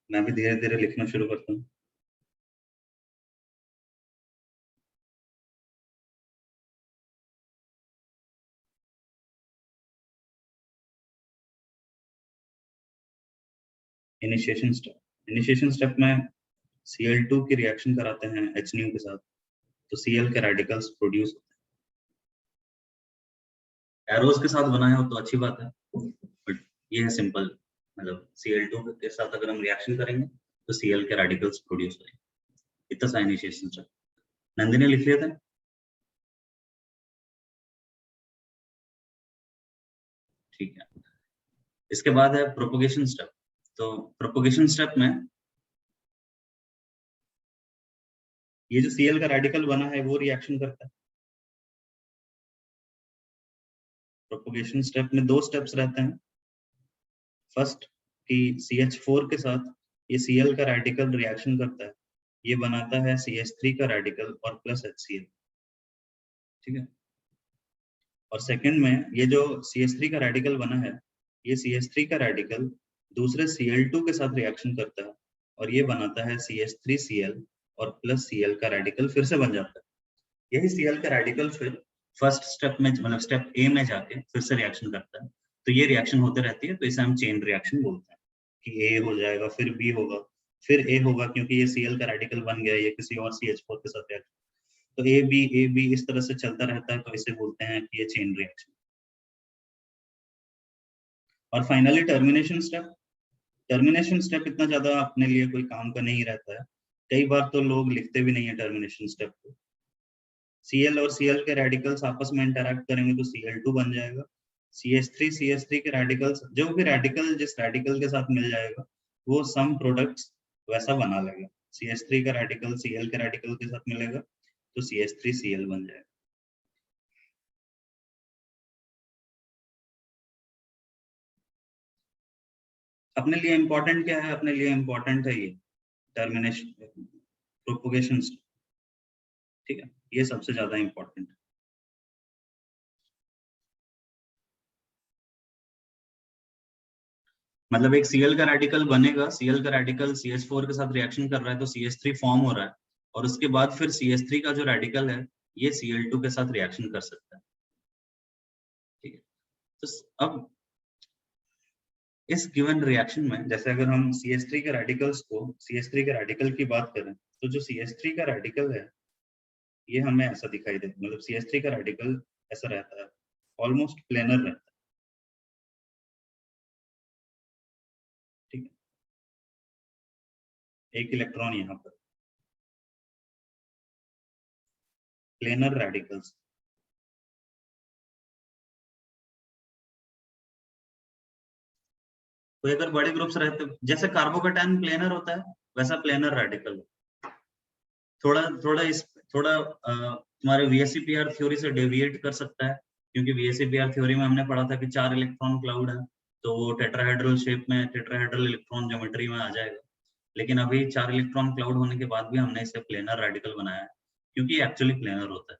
मैं भी धीरे धीरे लिखना शुरू करता हूँ। इनिशिएशन स्टेप में Cl2 की रिएक्शन कराते हैं HNu के साथ, तो Cl के रेडिकल्स प्रोड्यूस होते हैं। एरोज के साथ बनाए हो तो अच्छी बात है, बट ये है सिंपल, मतलब Cl2 के साथ अगर हम रिएक्शन करेंगे तो Cl के रेडिकल्स प्रोड्यूस होंगे। इतना सा इनिशिएशन स्टेप। नंदिनी लिख लिया था? ठीक है। इसके बाद है प्रोपोगेशन स्टेप। तो प्रोपोगेशन स्टेप में ये जो Cl का रेडिकल बना है वो रिएक्शन करता है। प्रोपोगेशन स्टेप में 2 स्टेप्स रहते हैं। फर्स्ट कि CH4 के साथ ये Cl का रेडिकल रिएक्शन करता है, ये बनाता है CH3 का रेडिकल और प्लस HCl। ठीक है। और सेकंड में ये जो CH3 का रेडिकल बना है, ये CH3 का रेडिकल दूसरे Cl2 के साथ रिएक्शन करता है और ये बनाता है CH3Cl और प्लस Cl का रेडिकल फिर से बन जाता है। यही Cl का रेडिकल फिर फर्स्ट स्टेप में मतलब स्टेप A में जाके फिर से रिएक्शन करता है। तो ये रिएक्शन होते रहती है, तो इसे हम चेन रिएक्शन बोलते हैं कि A हो जाएगा, फिर B होगा, फिर A होगा, क्योंकि ये Cl का रेडिकल बन गया, ये किसी और CH4 के साथ रिएक्शन, तो A B इस तरह से चलता रहता है, तो इसे बोलते हैं कि ये चेन रिएक्शन। और finally termination step. Termination step इतना ज्यादा अपने लिए कोई काम का नहीं रहता है, कई बार तो लोग लिखते भी नहीं है टर्मिनेशन स्टेप को। Cl और Cl के रेडिकल्स आपस में इंटरैक्ट करेंगे तो Cl2 बन जाएगा। CH3 के रेडिकल्स, जो भी रेडिकल जिस रेडिकल के साथ मिल जाएगा वो सम प्रोडक्ट्स वैसा बना लेगा। CH3 का रेडिकल Cl के रेडिकल के साथ मिलेगा तो CH3Cl बन जाएगा। अपने लिए इम्पोर्टेंट क्या है? अपने लिए इम्पोर्टेंट है ये टर्मिनेशन प्रोपोगेशन, ठीक है, ये सबसे ज्यादा इम्पोर्टेंट है। मतलब एक Cl का रेडिकल बनेगा, Cl का रेडिकल CH4 के साथ रिएक्शन कर रहा है तो CH3 फॉर्म हो रहा है, और उसके बाद फिर CH3 का जो रेडिकल है ये Cl2 के साथ रिएक्शन कर सकता है, ठीक है। तो अब इस गिवन रिएक्शन में जैसे अगर हम CH3 के रेडिकल्स को, CH3 के रेडिकल की बात करें तो जो CH3 का रेडिकल है ये हमें ऐसा दिखाई देता है, मतलब CH3 का रेडिकल ऐसा रहता है, ऑलमोस्ट प्लेनर रहता है, ठीक है। एक इलेक्ट्रॉन यहाँ पर प्लेनर रेडिकल्स, तो अगर बड़े ग्रुप्स रहते जैसे कार्बोकेटायन प्लेनर होता है वैसा प्लेनर रेडिकल, थोड़ा तुम्हारे VSEPR थ्योरी से डेविएट कर सकता है, क्योंकि VSEPR थ्योरी में हमने पढ़ा था कि 4 इलेक्ट्रॉन क्लाउड है तो वो टेट्राहेड्रल शेप में, टेट्राहेड्रल इलेक्ट्रॉन ज्योमेट्री में आ जाएगा। लेकिन अभी 4 इलेक्ट्रॉन क्लाउड होने के बाद भी हमने इसे प्लेनर रेडिकल बनाया है क्योंकि एक्चुअली प्लेनर होता है।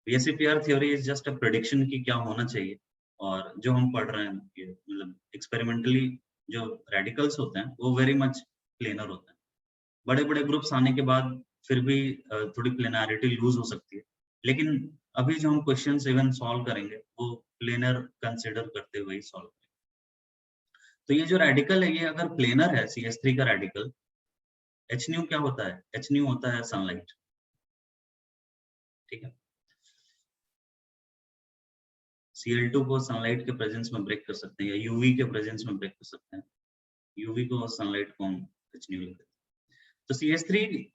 VSEPR theory is just a prediction की क्या होना चाहिए, और जो हम पढ़ रहे हैं मतलब एक्सपेरिमेंटली जो रेडिकल्स होते हैं वो वेरी मच प्लेनर होते हैं। बड़े बड़े ग्रुप्स आने के बाद फिर भी थोड़ी प्लेनारिटी लूज हो सकती है, लेकिन अभी जो हम क्वेश्चंस इवन सॉल्व करेंगे वो प्लेनर कंसीडर करते हुए ही सॉल्व करेंगे। तो ये जो रेडिकल है ये अगर प्लेनर है CH3 का रेडिकल, Hν क्या होता है? Hν होता है सनलाइट, ठीक है। Cl2 को सनलाइट के प्रेजेंस में ब्रेक कर सकते हैं या UV के प्रेजेंस में ब्रेक कर सकते हैं, UV को सनलाइट को हम Hν लिखते हैं। तो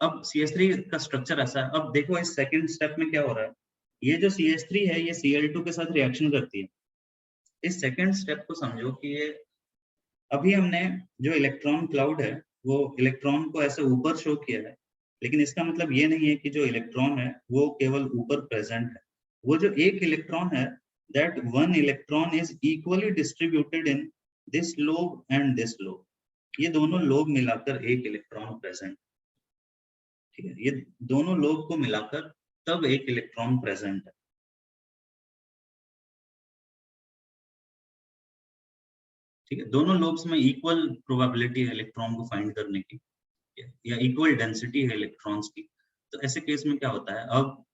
अब CH3 का स्ट्रक्चर ऐसा है। अब देखो इस सेकंड स्टेप में क्या हो रहा है, ये जो CH3 है ये Cl2 के साथ रिएक्शन करती है। इस सेकंड स्टेप को समझो कि ये अभी हमने जो इलेक्ट्रॉन क्लाउड है वो इलेक्ट्रॉन को ऐसे ऊपर शो किया है, लेकिन इसका मतलब ये नहीं है कि जो इलेक्ट्रॉन है वो केवल ऊपर प्रेजेंट है। वो जो एक इलेक्ट्रॉन है, that one electron is equally distributed in this lobe and this lobe, ये दोनों लोब मिलाकर एक इलेक्ट्रॉन प्रेजेंट, ठीक है। ये दोनों लोब को मिलाकर तब एक इलेक्ट्रॉन प्रेजेंट है, ठीक है। दोनों लोब्स में इक्वल प्रोबेबिलिटी है इलेक्ट्रॉन को फाइंड करने की या इक्वल डेंसिटी है इलेक्ट्रॉन्स की। तो ऐसे केस में क्या होता है, अब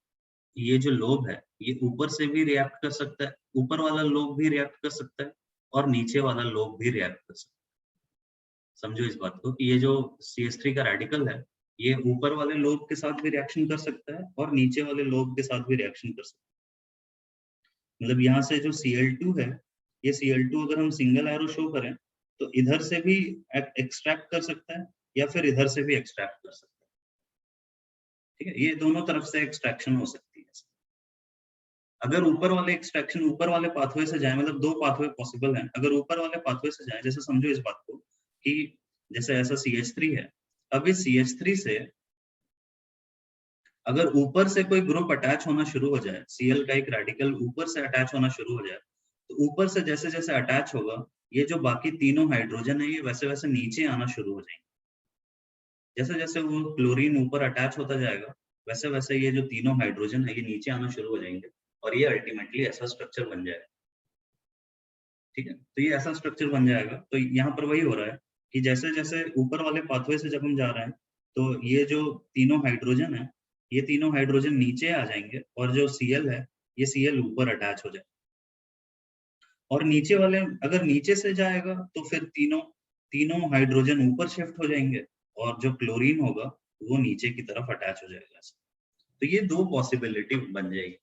ये जो लोब है ये ऊपर से भी रिएक्ट कर सकता है, ऊपर वाला लोब भी रिएक्ट कर सकता है और नीचे वाला लोब भी रिएक्ट कर सकता है। समझो इस बात को कि ये जो CH3 का रेडिकल है ये ऊपर वाले लोब के साथ भी रिएक्शन कर सकता है और नीचे वाले लोब के साथ भी रिएक्शन कर सकता है। मतलब यहाँ से जो Cl2 है, ये Cl2 अगर हम सिंगल एरो शो करें तो इधर से भी एक्सट्रैक्ट कर सकता है या फिर इधर से भी एक्सट्रैक्ट कर सकता है, ठीक है। ये दोनों तरफ से एक्सट्रैक्शन हो सकती है। अगर ऊपर वाले एक्सट्रैक्शन ऊपर वाले पाथवे से जाए, मतलब 2 पाथवे पॉसिबल हैं, अगर ऊपर वाले पाथवे से जाए, जैसे समझो इस बात को कि जैसे ऐसा CH3 है, अब इस CH3 से अगर ऊपर से कोई ग्रुप अटैच होना शुरू हो जाए, Cl का एक रेडिकल ऊपर से अटैच होना शुरू हो जाए, तो ऊपर से जैसे जैसे अटैच होगा ये जो बाकी तीनों हाइड्रोजन है ये वैसे वैसे नीचे आना शुरू हो जाएंगे। जैसे जैसे वो क्लोरीन ऊपर अटैच होता जाएगा वैसे वैसे ये जो तीनों हाइड्रोजन है ये नीचे आना शुरू हो जाएंगे और ये अल्टीमेटली ऐसा स्ट्रक्चर बन जाएगा। ठीक है, तो ये ऐसा स्ट्रक्चर बन जाएगा। तो यहाँ पर वही हो रहा है कि जैसे जैसे ऊपर वाले पाथवे से जब हम जा रहे हैं तो ये जो तीनों हाइड्रोजन है ये तीनों हाइड्रोजन नीचे आ जाएंगे और जो Cl है ये Cl ऊपर अटैच हो जाएगा। और नीचे वाले अगर नीचे से जाएगा तो फिर तीनों हाइड्रोजन ऊपर शिफ्ट हो जाएंगे और जो क्लोरीन होगा वो नीचे की तरफ अटैच हो जाएगा। तो ये दो पॉसिबिलिटी बन जाएगी।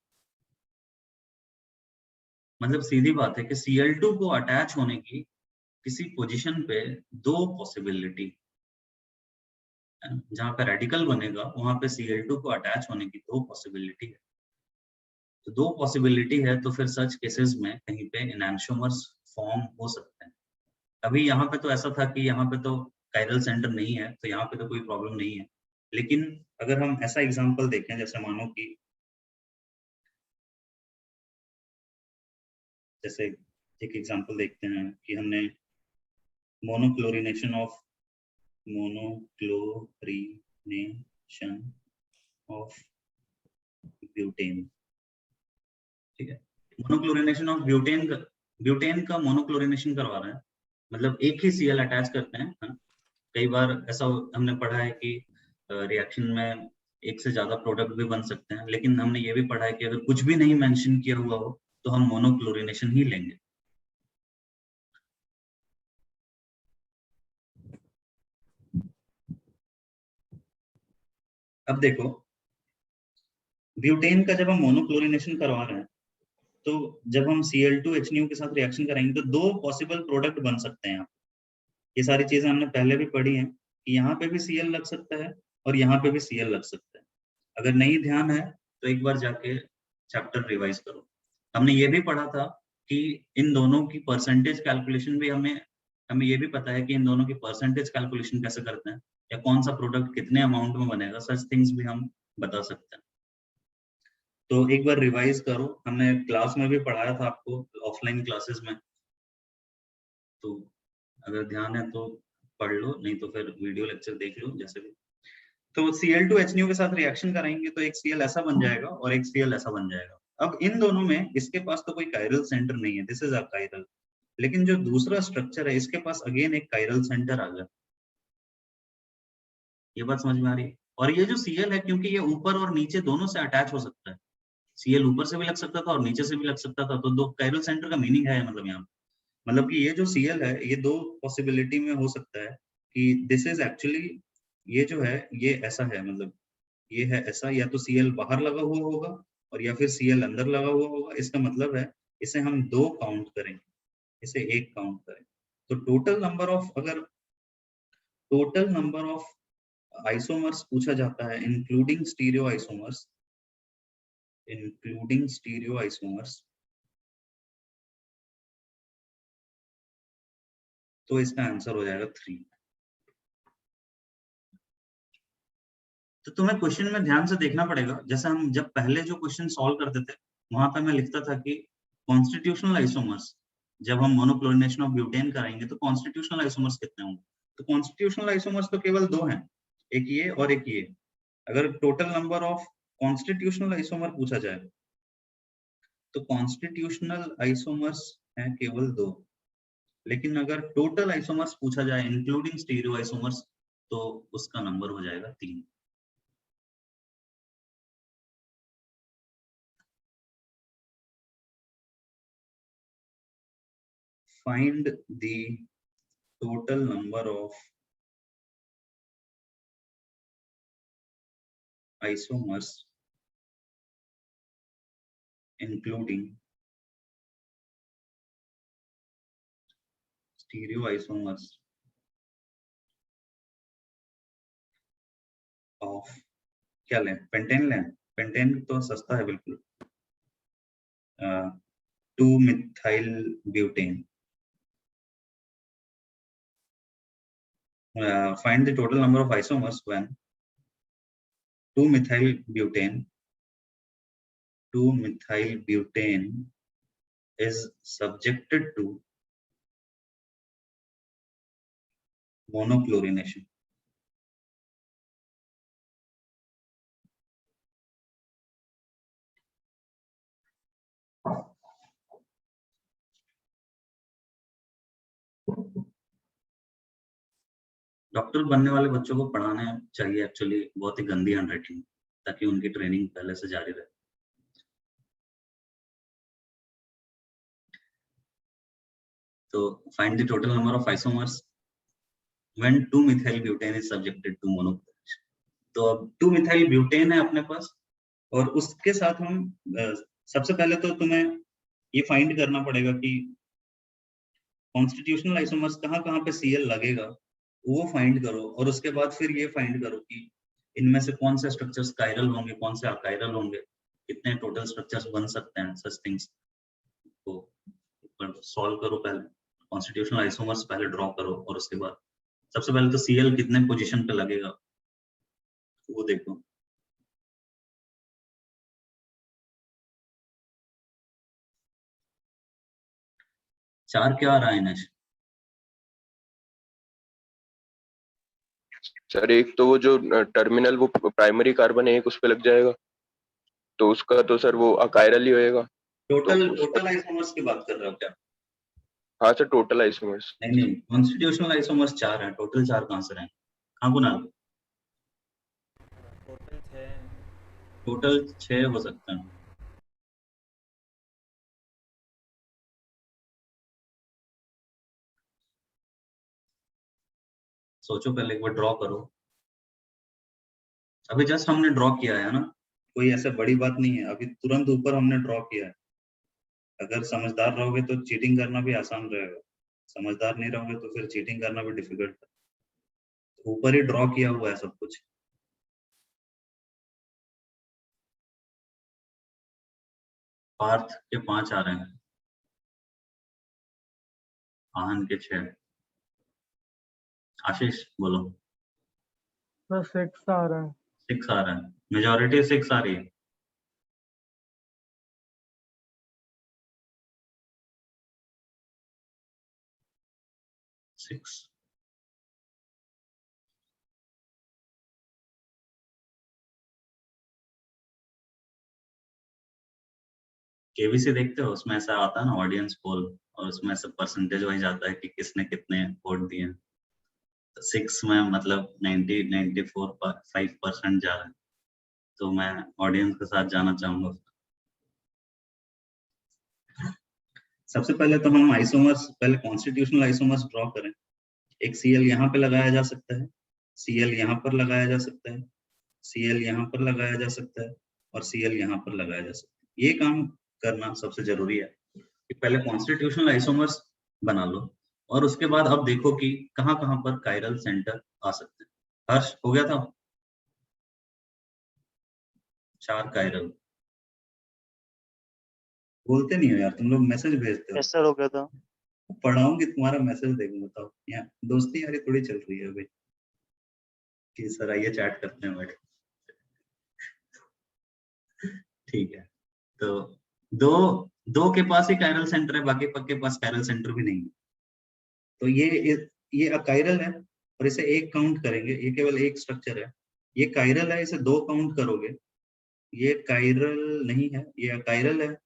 मतलब सीधी बात है कि Cl2 को अटैच होने की किसी पोजीशन पे दो पॉसिबिलिटी, जहां पे रेडिकल बनेगा वहां पे Cl2 को अटैच होने की दो पॉसिबिलिटी है। तो दो पॉसिबिलिटी है तो फिर सच केसेस में कहीं पे एनांटियोमर्स फॉर्म हो सकते हैं। अभी यहाँ पे तो ऐसा था कि यहाँ पे तो कायरल सेंटर नहीं है तो यहाँ पे तो कोई प्रॉब्लम नहीं है। लेकिन अगर हम ऐसा एग्जांपल देखें जैसे मानो कि जैसे एक एग्जांपल देखते हैं कि हमने मोनोक्लोरिनेशन ऑफ ब्यूटेन। ठीक है, मोनोक्लोरिनेशन ऑफ ब्यूटेन का मोनोक्लोरिनेशन करवा रहे हैं, मतलब एक ही Cl अटैच करते हैं। हाँ? कई बार ऐसा हमने पढ़ा है कि रिएक्शन में एक से ज्यादा प्रोडक्ट भी बन सकते हैं, लेकिन हमने ये भी पढ़ा है कि अगर कुछ भी नहीं मेंशन किया हुआ हो तो हम मोनोक्लोरिनेशन ही लेंगे। अब देखो ब्यूटेन का जब हम मोनोक्लोरिनेशन करवा रहे हैं तो जब हम Cl2HNO के साथ रिएक्शन कराएंगे तो दो पॉसिबल प्रोडक्ट बन सकते हैं। ये सारी चीजें हमने पहले भी पढ़ी हैं कि यहाँ पे भी Cl लग सकता है और यहाँ पे भी Cl लग सकता है। अगर नहीं ध्यान है तो एक बार जाके चैप्टर रिवाइज करो। हमने ये भी पढ़ा था कि इन दोनों की परसेंटेज कैलकुलेशन भी हमें ये भी पता है कि इन दोनों की परसेंटेज कैलकुलेशन कैसे करते हैं या कौन सा प्रोडक्ट कितने अमाउंट में बनेगा, सच थिंग्स भी हम बता सकते हैं। तो एक बार रिवाइज करो, हमने क्लास में भी पढ़ाया था आपको ऑफलाइन क्लासेस में, तो अगर ध्यान है तो पढ़ लो, नहीं तो फिर वीडियो लेक्चर देख लो जैसे भी। तो Cl2HNO के साथ रिएक्शन कराएंगे तो एक Cl ऐसा बन जाएगा और एक Cl ऐसा बन जाएगा। अब इन दोनों में इसके पास तो कोई कायरल सेंटर नहीं है, दिस इज अकायरल, लेकिन जो दूसरा स्ट्रक्चर है इसके पास अगेन एक कायरल सेंटर आ गया। ये बात समझ में आ रही है? और ये जो Cl है क्योंकि ये ऊपर और नीचे दोनों से अटैच हो सकता है, Cl ऊपर से भी लग सकता था और नीचे से भी लग सकता था, तो दो कायरल सेंटर का मीनिंग है मतलब यहाँ, मतलब कि ये जो Cl है ये दो पॉसिबिलिटी में हो सकता है कि दिस इज एक्चुअली ये जो है ये ऐसा है, मतलब ये है ऐसा, या तो Cl बाहर लगा हुआ होगा और या फिर Cl अंदर लगा हुआ होगा। इसका मतलब है इसे हम दो काउंट करें, इसे एक काउंट करें तो अगर टोटल नंबर ऑफ आइसोमर्स पूछा जाता है इंक्लूडिंग स्टीरियो आइसोमर्स, तो इसका आंसर हो जाएगा 3। तो तुम्हें क्वेश्चन में ध्यान से देखना पड़ेगा। जैसे हम जब पहले जो क्वेश्चन सॉल्व करते थे वहां पे मैं लिखता था कि कॉन्स्टिट्यूशनल आइसोमर्स, जब हम मोनोक्लोरिनेशन ऑफ ब्यूटेन कराएंगे तो कॉन्स्टिट्यूशनल आइसोमर्स कितने होंगे, तो कॉन्स्टिट्यूशनल आइसोमर्स तो केवल दो हैं, एक ये और एक ये। अगर total number of constitutional isomer पूछा जाए तो कॉन्स्टिट्यूशनल आइसोमर्स हैं केवल दो, लेकिन अगर टोटल आइसोमर्स पूछा जाए इंक्लूडिंग स्टीरियो आइसोमर्स तो उसका नंबर हो जाएगा 3। Find the total number of isomers including stereoisomers of, क्या लें, पेंटेन लें, पेंटेन तो सस्ता है बिल्कुल, 2-methyl butane। Find the total number of isomers when 2-methyl butane is subjected to monochlorination। Doctor बनने वाले बच्चों को पढ़ाने चाहिए एक्चुअली बहुत ही गंदी हैंडराइटिंग, ताकि उनकी ट्रेनिंग पहले से जारी रहे। तो find the total number of isomers when 2-methyl butane is subjected to monochloride। तो अब 2-methyl butane है अपने पास, और उसके साथ हम सबसे पहले तो तुम्हें ये फाइंड करना पड़ेगा कि कॉन्स्टिट्यूशनल आइसोमर्स कहाँ पे Cl लगेगा, वो फाइंड करो, और उसके बाद फिर ये फाइंड करो कि इनमें से कौन से स्ट्रक्चर्स कायरल होंगे, कौन से अकायरल होंगे, कितने टोटल स्ट्रक्चर्स बन सकते हैं सच थिंग्स। तो सॉल्व करो, पहले कॉन्स्टिट्यूशनल आइसोमर्स पहले ड्रॉ करो, और उसके बाद सबसे पहले तो Cl कितने पोजीशन पे लगेगा वो देखो। चार क्या आ रहा है इनेश? सर एक तो वो जो टर्मिनल वो प्राइमरी कार्बन है, एक उस पे लग जाएगा, तो उसका तो सर वो अकायरल ही होएगा। टोटल आइसोमर्स की बात कर रहे हो क्या? हाँ सर, टोटल आइसोमर्स। नहीं, कॉन्स्टिट्यूशनल आइसोमर्स 4 हैं, टोटल 4 कहाँ से रहेंगे? हाँ कुणाल, टोटल 6 हैं। टोटल 6 हो सकते हैं। सोचो, पहले एक बार ड्रॉ करो। अभी जस्ट हमने ड्रॉ किया है ना, कोई ऐसे बड़ी बात नहीं है, अभी तुरंत ऊपर हमने ड्रॉ किया है। अगर समझदार रहोगे तो चीटिंग करना भी आसान रहेगा, समझदार नहीं रहोगे तो फिर चीटिंग करना भी डिफिकल्ट है। तो ऊपर ही ड्रॉ किया हुआ है सब कुछ। पार्थ के 5 आ रहे हैं, आहन के 6। आशीष बोलो। 6 आ रहा है। 6 आ रहा है, मेजोरिटी 6 आ रही है। सिक्स। केबीसी देखते हो, उसमें ऐसा आता है ना ऑडियंस पोल, और उसमें ऐसा परसेंटेज वाइज आता है कि किसने कितने वोट दिए। तो 6 में मतलब 94.5% जा रहा है, तो मैं ऑडियंस के साथ जाना चाहूंगा। सबसे पहले तो हम आइसोमर्स, पहले कॉन्स्टिट्यूशनल आइसोमर्स ड्रॉ करें। एक Cl यहाँ पे लगाया जा सकता है, Cl यहाँ पर लगाया जा सकता है, Cl यहाँ पर लगाया जा सकता है, और Cl यहाँ पर लगाया जा सकता है। ये काम करना सबसे जरूरी है कि पहले कॉन्स्टिट्यूशनल आइसोमर्स बना लो, और उसके बाद अब देखो कि कहाँ कहाँ पर कायरल सेंटर आ सकते हैं। हर्ष, हो गया था? 4 कायरल। बोलते नहीं हो यार तुम लोग, मैसेज भेजते हो। यस सर, हो गया था। पढ़ाऊंगी तुम्हारा मैसेज देखूंगा, बताओ यहाँ दोस्ती यारी थोड़ी चल रही है भाई कि सर आइए चैट करते हैं बैठ। ठीक है, तो दो दो के पास ही कायरल सेंटर है, बाकी के पास कायरल सेंटर भी नहीं है। तो ये अकायरल है, और इसे एक काउंट करेंगे, ये केवल एक स्ट्रक्चर है। ये कायरल है, इसे 2 काउंट करोगे। ये कायरल नहीं है, ये अकायरल है,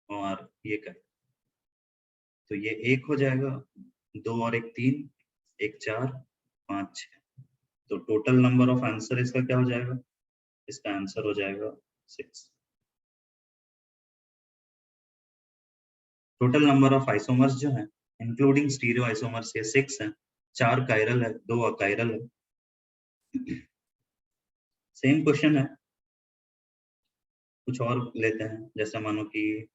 और ये कायरल। तो ये 1 हो जाएगा, 2 और 1 3, 1 4 5 6। तो टोटल नंबर ऑफ आंसर इसका क्या हो जाएगा? इसका आंसर हो जाएगा 6। टोटल नंबर ऑफ आइसोमर्स जो है इंक्लूडिंग स्टीरियो आइसोमर्स, ये 6 है। 4 कायरल है, 2 अकायरल है। सेम क्वेश्चन है, कुछ और लेते हैं, जैसे मानो कि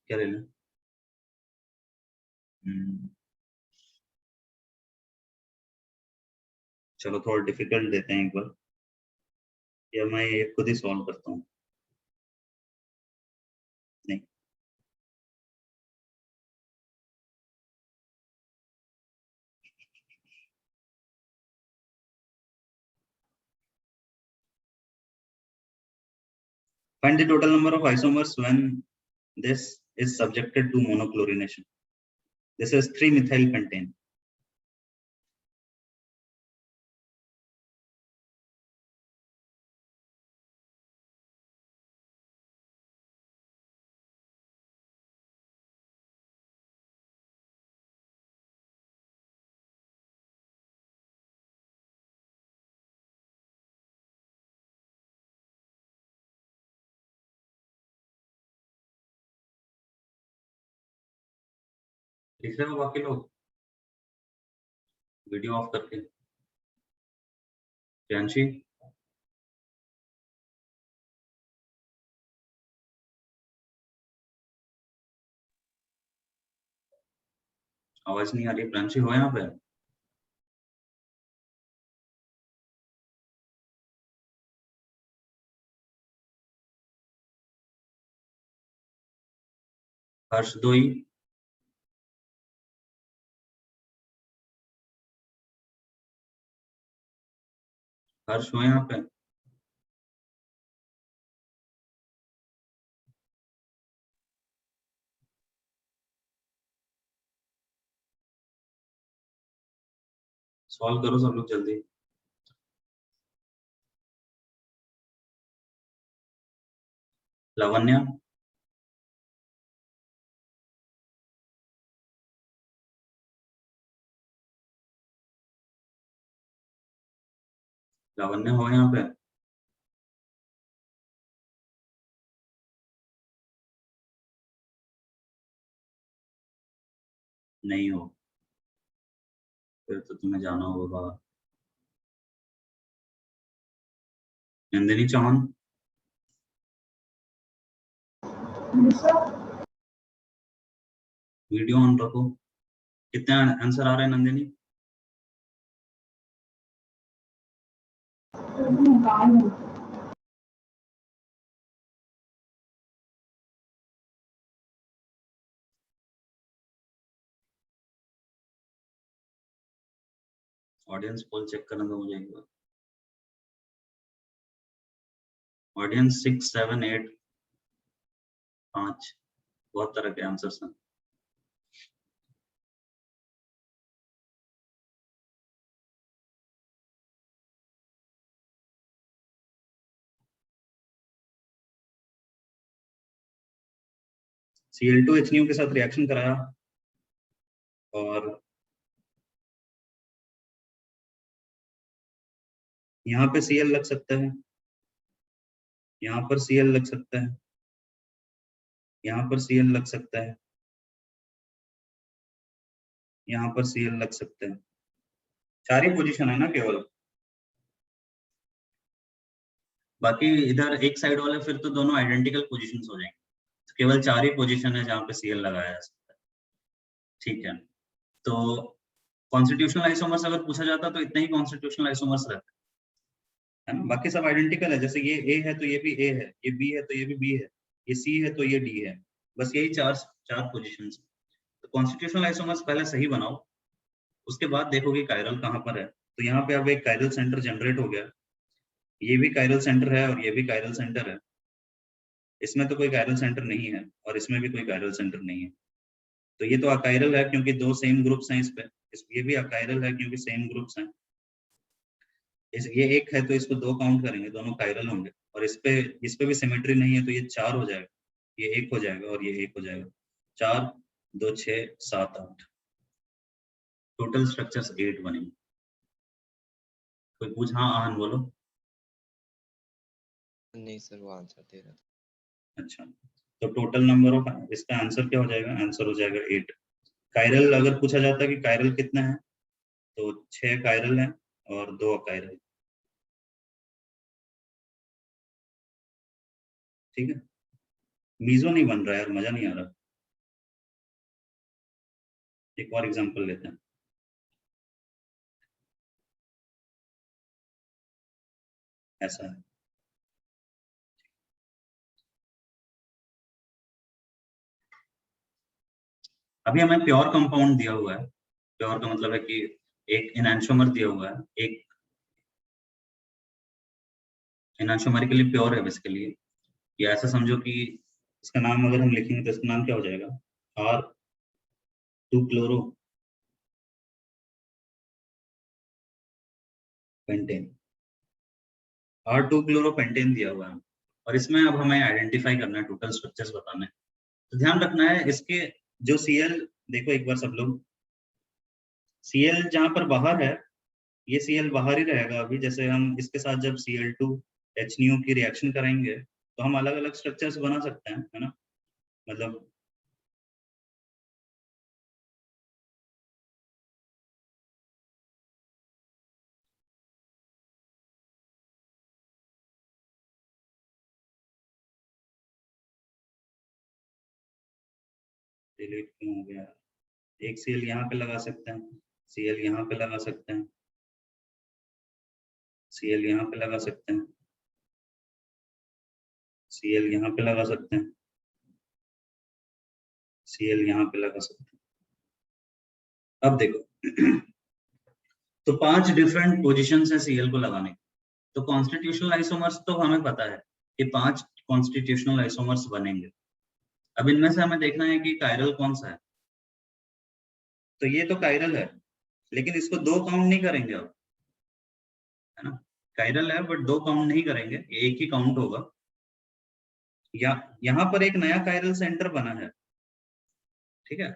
क्या ले लें? चलो थोड़ा डिफिकल्ट देते हैं एक बार, या मैं ये खुद ही सॉल्व करता हूँ। नहीं, find the total number of isomers when this is subjected to monochlorination. This is 3-methyl pentane. लिख रहे हो बाकी लोग वीडियो ऑफ करके? प्रियांशी, आवाज नहीं आ रही। प्रियांशी हो यहाँ पे? हर्षदोई, हर्ष हो यहाँ पे? सॉल्व करो सब लोग जल्दी। लावण्या, लावण्या हो यहाँ पे? नहीं हो, फिर तो तुम्हें जाना होगा। नंदिनी चौहान, वीडियो ऑन रखो। कितने आंसर आ रहे हैं नंदिनी? ऑडियंस पोल चेक करना तो मुझे एक बार। ऑडियंस 6, 7, 8, 5 बहुत तरह के आंसर्स हैं। Cl2 HNO के साथ रिएक्शन कराया और यहाँ पे Cl लग सकता है, यहाँ पर Cl लग सकता है, यहाँ पर Cl लग सकता है, यहाँ पर Cl लग सकता है। 4 ही पोजीशन है ना केवल, बाकी इधर एक साइड वाले फिर तो दोनों आइडेंटिकल पोजीशंस हो जाएंगे। तो केवल 4 ही पोजीशन है जहाँ पे Cl लगाया जा सकता है। ठीक है, तो कॉन्स्टिट्यूशनल आइसोमर्स अगर पूछा जाता तो इतने ही कॉन्स्टिट्यूशनल आइसोमर्स रहते है ना, बाकी सब आइडेंटिकल है। जैसे ये A है तो ये भी A है, ये B है तो ये भी B है, ये C है तो ये D है, बस यही चार पोजीशंस। तो कॉन्स्टिट्यूशनल आइसोमर्स पहले सही बनाओ, उसके बाद देखो कि कायरल कहाँ पर है। तो यहाँ पे अब एक कायरल सेंटर जनरेट हो गया, ये भी कायरल सेंटर है और ये भी कायरल सेंटर है। इसमें तो कोई कायरल सेंटर नहीं है और इसमें भी कोई कायरल सेंटर नहीं है। तो ये तो अकायरल है क्योंकि दो सेम ग्रुप्स हैं इस पे। ये भी अकायरल है क्योंकि सेम ग्रुप्स हैं। ये एक है तो इसको 2 काउंट करेंगे, दोनों कायरल होंगे। और इस पे भी सिमेट्री नहीं है तो ये 4 हो जाएगा, ये 1 हो जाएगा और ये 1 हो जाएगा। 4, 2, 6, 7, 8 टोटल स्ट्रक्चर्स 8 बनेंगे। कोई पूछ? हाँ आहन बोलो। नहीं सर, वो आंसर दे रहा था। अच्छा, तो टोटल नंबर ऑफ, इसका आंसर क्या हो जाएगा? आंसर हो जाएगा 8। कायरल अगर पूछा जाता है कि कायरल कितने हैं तो 6 कायरल हैं और 2 अकायरल। ठीक है, मीजो नहीं बन रहा है यार, मजा नहीं आ रहा। एक और एग्जांपल लेते हैं। ऐसा है, अभी हमें प्योर कंपाउंड दिया हुआ है। प्योर का मतलब है कि एक एनांशोमर दिया हुआ है, एक एनांशोमर के लिए प्योर है बेसिकली। या ऐसा समझो कि इसका नाम अगर हम लिखेंगे तो इसका नाम क्या हो जाएगा? R2 chloro pentane. R2 chloro pentane दिया हुआ है और इसमें अब हमें आइडेंटिफाई करना है, टोटल स्ट्रक्चर्स बताना है। तो ध्यान रखना है इसके जो Cl, देखो एक बार सब लोग, Cl जहां पर बाहर है ये Cl बाहर ही रहेगा। अभी जैसे हम इसके साथ जब Cl2 HNO की रिएक्शन करेंगे तो हम अलग अलग स्ट्रक्चर्स बना सकते हैं, है ना। मतलब डिलीट क्यों हो गया? एक सीएल यहाँ पे लगा सकते हैं, सीएल यहाँ पे लगा सकते हैं, सीएल यहाँ पे लगा सकते हैं, सीएल यहाँ पे लगा सकते हैं, सीएल यहाँ पे लगा सकते हैं। अब देखो तो 5 डिफरेंट पोजीशंस है सीएल को लगाने की। तो कॉन्स्टिट्यूशनल आइसोमर्स तो हमें पता है कि 5 कॉन्स्टिट्यूशनल आइसोमर्स बनेंगे। अब इनमें से हमें देखना है कि कायरल कौन सा है। तो ये तो कायरल है, लेकिन इसको 2 काउंट नहीं करेंगे अब, है ना। कायरल है बट 2 काउंट नहीं करेंगे, एक ही काउंट होगा। यहाँ पर एक नया कायरल सेंटर बना है, ठीक है,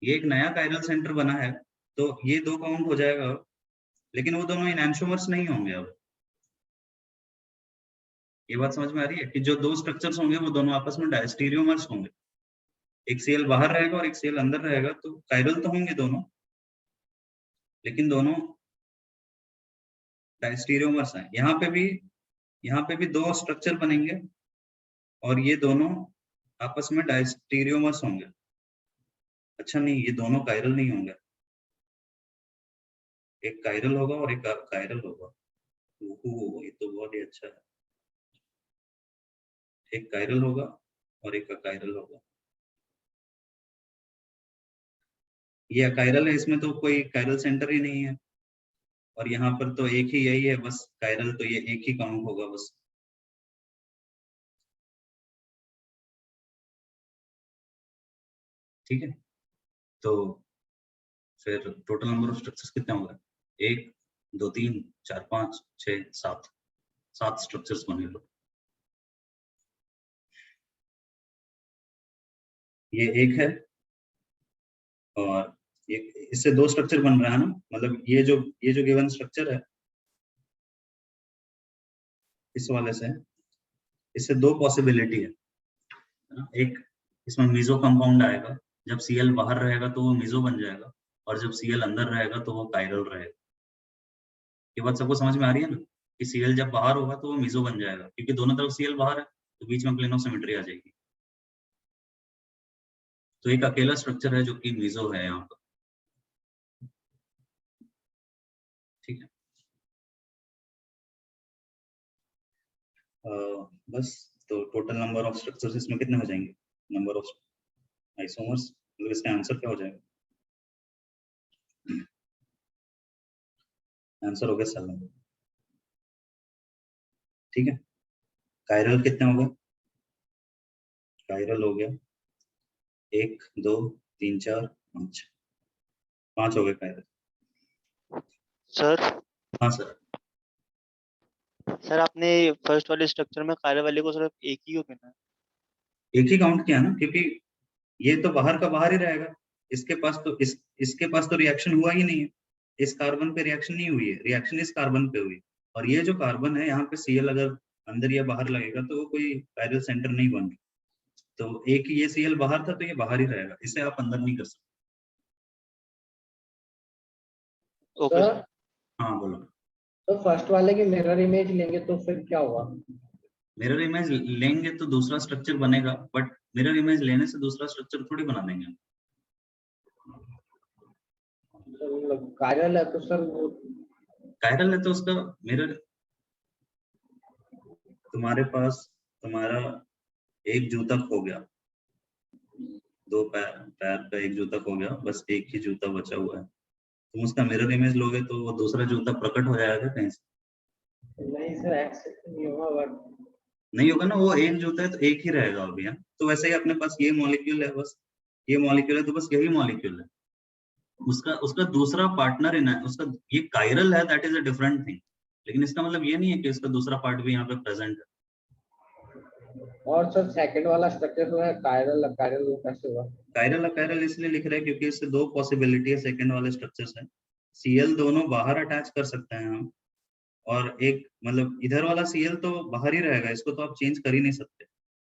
ये एक नया कायरल सेंटर बना है, तो ये 2 काउंट हो जाएगा। लेकिन वो दोनों एनैंशोमर्स नहीं होंगे अब। ये बात समझ में आ रही है कि जो 2 स्ट्रक्चर्स होंगे वो दोनों आपस में डायस्टीरियोमर्स होंगे। एक सीएल बाहर रहेगा और एक सीएल अंदर रहेगा, तो कायरल तो होंगे दोनों, लेकिन दोनों डायस्टीरियोमर्स हैं। यहाँ पे भी 2 स्ट्रक्चर बनेंगे और ये दोनों आपस में डायस्टीरियोमर्स होंगे। अच्छा नहीं, ये दोनों कायरल नहीं होंगे, एक कायरल होगा और एक कायरल होगा। ओहो, ये तो बहुत ही अच्छा है। एक कायरल होगा और एक अकायरल होगा। ये अकायरल है, इसमें तो कोई कायरल सेंटर ही नहीं है, और यहाँ पर तो एक ही यही है बस कायरल, तो ये एक ही काउंट होगा बस। ठीक है, तो फिर टोटल नंबर ऑफ स्ट्रक्चर्स कितने होंगे? 1 2 3 4 5 6 7 स्ट्रक्चर्स बनेंगे। ये एक है और इससे 2 स्ट्रक्चर बन रहा है ना, मतलब ये जो गिवन स्ट्रक्चर है इस वाले से, इससे 2 पॉसिबिलिटी है ना। एक, इसमें मीजो कंपाउंड आएगा, जब सीएल बाहर रहेगा तो वो मीजो बन जाएगा, और जब सीएल अंदर रहेगा तो वो कायरल रहेगा। ये बात सबको समझ में आ रही है ना कि सीएल जब बाहर होगा तो वो मीजो बन जाएगा, क्योंकि दोनों तरफ सीएल बाहर है तो बीच में प्लेन ऑफ सिमेट्री आ जाएगी। तो एक अकेला स्ट्रक्चर है जो कि मीजो है यहाँ पर, ठीक है। बस, तो टोटल नंबर ऑफ स्ट्रक्चर्स इसमें कितने हो जाएंगे? नंबर ऑफ आइसोमर्स, मतलब इसका आंसर क्या हो जाएगा? आंसर हो गया 7, ठीक है। कायरल कितने हो गए? कायरल हो गया 1 2 3 4 5 हो गए कायरल। सर हाँ सर। सर आपने फर्स्ट वाले स्ट्रक्चर में कायरल वाले को सिर्फ एक ही क्यों गिना है? एक ही काउंट किया ना, क्योंकि ये तो बाहर का बाहर ही रहेगा। इसके पास तो इसके पास तो रिएक्शन हुआ ही नहीं है, इस कार्बन पे रिएक्शन नहीं हुई है, रिएक्शन इस कार्बन पे हुई। और ये जो कार्बन है यहाँ पे सीएल अगर अंदर या बाहर लगेगा तो वो कोई कायरल सेंटर नहीं बन रहा। तो एक ये सीएल बाहर था तो ये बाहर ही रहेगा, इसे आप अंदर नहीं कर सकते। Okay sir sir. हाँ बोलो। तो फर्स्ट वाले की मिरर इमेज लेंगे तो फिर क्या होगा? मिरर इमेज लेंगे तो दूसरा स्ट्रक्चर बनेगा, बट मिरर इमेज लेने से दूसरा स्ट्रक्चर थोड़ी बना देंगे हम। तो मतलब कायरल है तो सर वो कायरल है तो उसका मिरर, तुम्हारे पास तुम्हारा एक जूता खो गया, 2 पैर का एक जूता खो गया, बस एक ही जूता बचा हुआ है, तुम उसका मिरर इमेज लोगे तो वो दूसरा जूता प्रकट हो जाएगा कहीं से? नहीं सर, एक्सेप्ट नहीं होगा बट नहीं होगा ना, वो एक जूता है तो एक ही रहेगा अभी। है तो वैसे ही अपने पास ये मॉलिक्यूल है, बस ये मॉलिक्यूल है तो बस यही मॉलिक्यूल है। उसका दूसरा पार्टनर इन है, उसका ये कायरल है, that is a different thing. लेकिन इसका मतलब ये नहीं है कि इसका दूसरा पार्ट भी यहाँ पे प्रेजेंट है। और सर सेकंड वाला स्ट्रक्चर जो है कायरल कायरल कैसे हुआ? कायरल इसलिए लिख रहे हैं क्योंकि इससे 2 पॉसिबिलिटी है सेकंड वाले स्ट्रक्चर्स है। सीएल दोनों बाहर अटैच कर सकते हैं हम, और एक मतलब इधर वाला सीएल तो बाहर ही रहेगा, इसको तो आप चेंज कर ही नहीं सकते,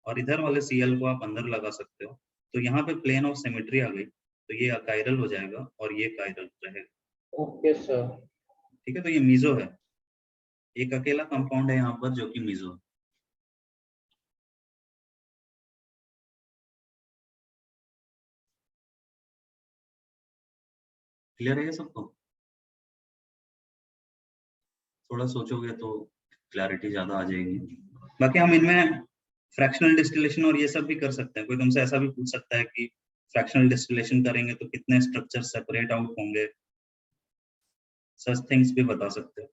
और इधर वाले सीएल को आप अंदर लगा सकते हो। तो यहाँ पे प्लेन ऑफ सिमेट्री आ गई, तो ये अकायरल हो जाएगा और ये कायरल रहेगा। Okay sir. ठीक है, तो ये मीजो है, एक अकेला कंपाउंड है यहाँ पर जो कि मीजो है। क्लियर है ये सबको? थोड़ा सोचोगे तो क्लैरिटी ज्यादा आ जाएगी। बाकी हम इनमें फ्रैक्शनल डिस्टिलेशन और ये सब भी कर सकते हैं। कोई तुमसे ऐसा भी पूछ सकता है कि फ्रैक्शनल डिस्टिलेशन करेंगे तो कितने स्ट्रक्चर सेपरेट आउट होंगे, सच थिंग्स भी बता सकते हो।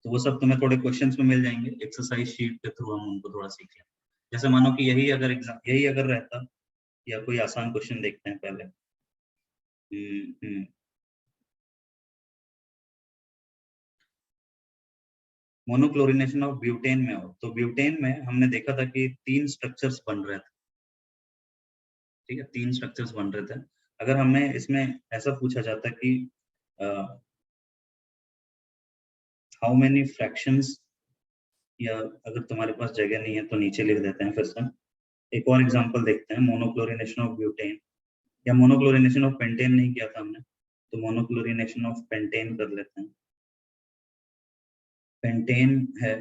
तो वो सब तुम्हें थोड़े क्वेश्चंस में मिल जाएंगे, एक्सरसाइज शीट के थ्रू हम उनको थोड़ा सीख लें। जैसे मानो कि यही अगर रहता, या कोई आसान क्वेश्चन देखते हैं पहले। मोनोक्लोरिनेशन ऑफ ब्यूटेन में हो, तो ब्यूटेन में हमने देखा था कि 3 स्ट्रक्चर्स बन रहे थे। ठीक है, 3 स्ट्रक्चर्स बन रहे थे। अगर हमें इसमें ऐसा पूछा जाता कि हाउ मेनी फ्रैक्शंस, या अगर तुम्हारे पास जगह नहीं है तो नीचे लिख देते हैं फिर से। एक और एग्जांपल देखते हैं, मोनोक्लोरिनेशन ऑफ ब्यूटेन, या मोनोक्लोरिनेशन ऑफ पेंटेन नहीं किया था हमने, तो मोनोक्लोरिनेशन ऑफ पेंटेन कर लेते हैं। पेंटेन है,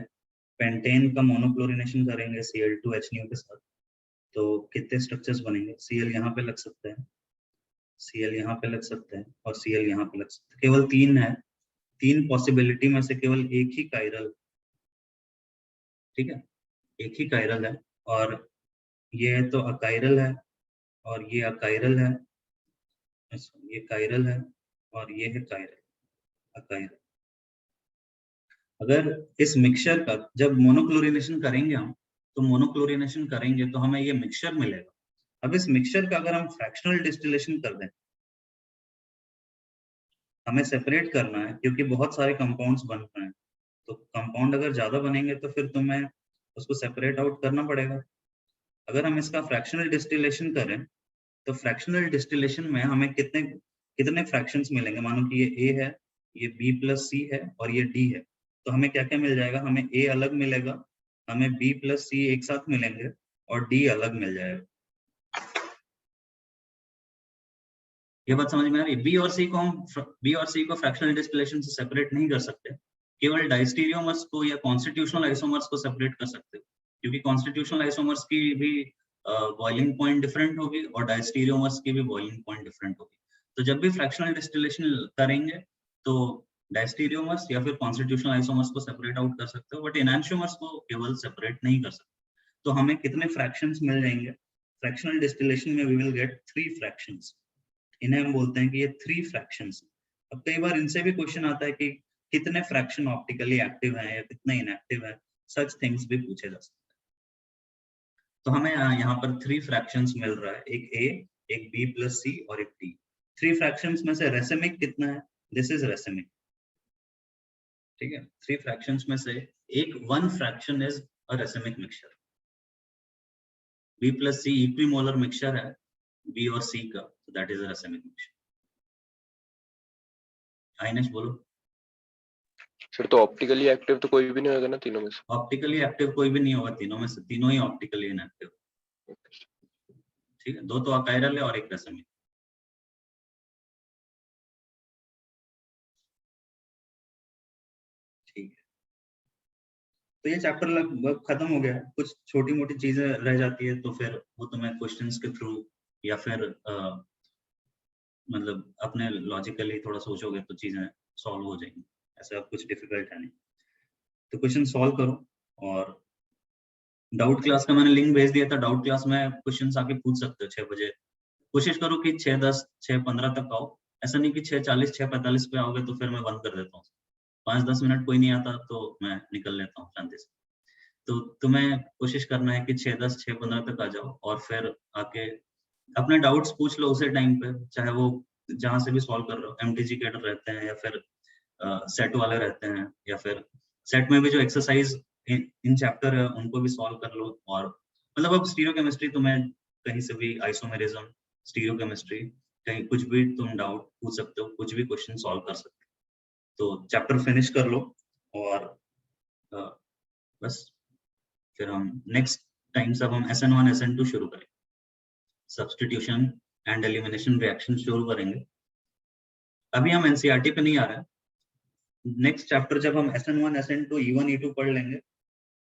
पेंटेन का मोनोक्लोरिनेशन करेंगे Cl2H के साथ, तो कितने स्ट्रक्चर्स बनेंगे? Cl यहाँ पे लग सकते हैं, Cl यहाँ पे लग सकते हैं, और Cl यहाँ पे लग सकते हैं। केवल 3 है, 3 पॉसिबिलिटी में से केवल एक ही कायरल, ठीक है, एक ही कायरल है, और ये तो अकायरल है, और ये अकायरल है, ये कायरल है, और ये है कायरल, अकायरल। अगर इस मिक्सचर का जब मोनोक्लोरिनेशन करेंगे हम, तो मोनोक्लोरिनेशन करेंगे तो हमें ये मिक्सचर मिलेगा। अब इस मिक्सचर का अगर हम फ्रैक्शनल डिस्टिलेशन कर दें, हमें सेपरेट करना है क्योंकि बहुत सारे कंपाउंड्स बन रहे हैं, तो कंपाउंड अगर ज्यादा बनेंगे तो फिर तुम्हें उसको सेपरेट आउट करना पड़ेगा। अगर हम इसका फ्रैक्शनल डिस्टिलेशन करें, तो फ्रैक्शनल डिस्टिलेशन में हमें कितने फ्रैक्शंस मिलेंगे? मानो कि ये A है, ये B+C है, और ये D है, तो हमें क्या क्या मिल जाएगा? हमें A अलग मिलेगा, हमें B+C एक साथ मिलेंगे, और D अलग मिल जाएगा। ये बात समझ में आ रही है? B और C को फ्रैक्शनल डिस्टिलेशन से सेपरेट नहीं कर सकते, केवल डाइस्टीरियोमर्स को या कॉन्स्टिट्यूशनल आइसोमर्स को सेपरेट कर सकते हो, क्योंकि कॉन्स्टिट्यूशनल आइसोमर्स की भी बॉइलिंग पॉइंट डिफरेंट होगी और डाइस्टीरियोमर्स की भी बॉइलिंग पॉइंट डिफरेंट होगी। तो जब भी फ्रैक्शनल डिस्टिलेशन करेंगे तो डाइस्टीरियोमर्स या फिर कॉन्स्टिट्यूशनल आइसोमर्स को सेपरेट आउट कर सकते हो, बट एनांशियोमर्स को केवल सेपरेट नहीं कर सकते। तो हमें कितने फ्रैक्शंस मिल जाएंगे? फ्रैक्शनल डिस्टिलेशन में वी विल गेट 3 फ्रैक्शंस। इन्हें हम बोलते हैं कि ये 3 फ्रैक्शंस। अब कई बार इनसे भी क्वेश्चन आता है कि कितने फ्रैक्शन ऑप्टिकली एक्टिव हैं या कितने इनएक्टिव हैं, सच थिंग्स भी पूछे जा सकते हैं। तो हमें यहाँ पर 3 फ्रैक्शंस मिल रहा है, एक A, एक B+C और एक D। 3 फ्रैक्शंस में से रेसिमिक कितना है? दिस इज रेसिमिक, ठीक है। 3 फ्रैक्शंस में से एक 1 fraction is a racemic mixture. B+C equimolar mixture है B और C का, so that is a racemic mixture। आइनेश बोलो। सर तो ऑप्टिकली एक्टिव तो कोई भी नहीं होगा ना तीनों में से? ऑप्टिकली एक्टिव कोई भी नहीं होगा तीनों में से, तीनों ही ऑप्टिकली इनएक्टिव, ठीक है। 2 तो अकायरल है और एक रेसिमिक। ठीक है, तो ये चैप्टर लगभग खत्म हो गया है। कुछ छोटी मोटी चीजें रह जाती है तो फिर वो तुम्हें क्वेश्चंस के थ्रू या फिर मतलब अपने लॉजिकली थोड़ा सोचोगे तो चीजें सॉल्व हो जाएंगी, ऐसा कुछ डिफिकल्ट है नहीं। तो क्वेश्चन सॉल्व करो, और डाउट क्लास का मैंने लिंक भेज दिया था, डाउट क्लास में क्वेश्चंस आके पूछ सकते हो 6 बजे। कोशिश करो कि 6:10 6:15 तक आओ, ऐसा नहीं कि 6:40 6:45 पे आओगे तो फिर मैं बंद कर देता हूँ। 5-10 मिनट कोई नहीं आता तो मैं निकल लेता हूँ शांति से। तो तुम्हें कोशिश करना है कि 6:10 6:15 तक आ जाओ, और फिर आके अपने डाउट्स पूछ लो उसी टाइम पे, चाहे वो जहां से भी सॉल्व कर रहे हो, MTG कैडर रहते हैं या फिर सेट वाले रहते हैं, या फिर सेट में भी जो एक्सरसाइज इन चैप्टर है उनको भी सॉल्व कर लो। और मतलब अब स्टीरियोकेमिस्ट्री तुम्हें कहीं से भी, आइसोमेरिज्म, स्टीरियोकेमिस्ट्री, कहीं कुछ भी तुम डाउट पूछ सकते हो, कुछ भी क्वेश्चन सॉल्व कर सकते हो। तो चैप्टर फिनिश कर लो, और बस फिर हम नेक्स्ट टाइम सब हम SN1 SN2 शुरू करेंगे, सब्स्टिट्यूशन एंड एलिमिनेशन रिएक्शन शुरू करेंगे। अभी हम NCERT पे नहीं आ रहे हैं। नेक्स्ट चैप्टर जब हम SN1 SN2 E1 E2 पढ़ लेंगे,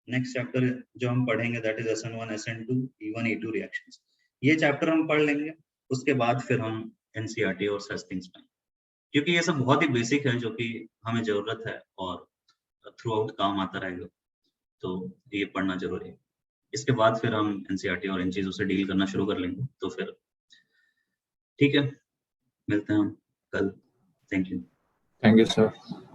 नेक्स्ट चैप्टर जो हम पढ़ेंगे that is SN1 SN2 E1 E2 reactions, ये चैप्टर हम पढ़ लेंगे। उसके बाद फिर हम एनसीईआरटी और सच थिंग्स में, क्योंकि ये सब बहुत ही बेसिक है जो कि हमें जरूरत है और थ्रू आउट काम आता रहेगा, तो ये पढ़ना जरूरी है। इसके बाद फिर हम एनसीईआरटी और इन चीजों से डील करना शुरू कर लेंगे। तो फिर ठीक है, मिलते हैं हम कल। Thank you. Thank you sir.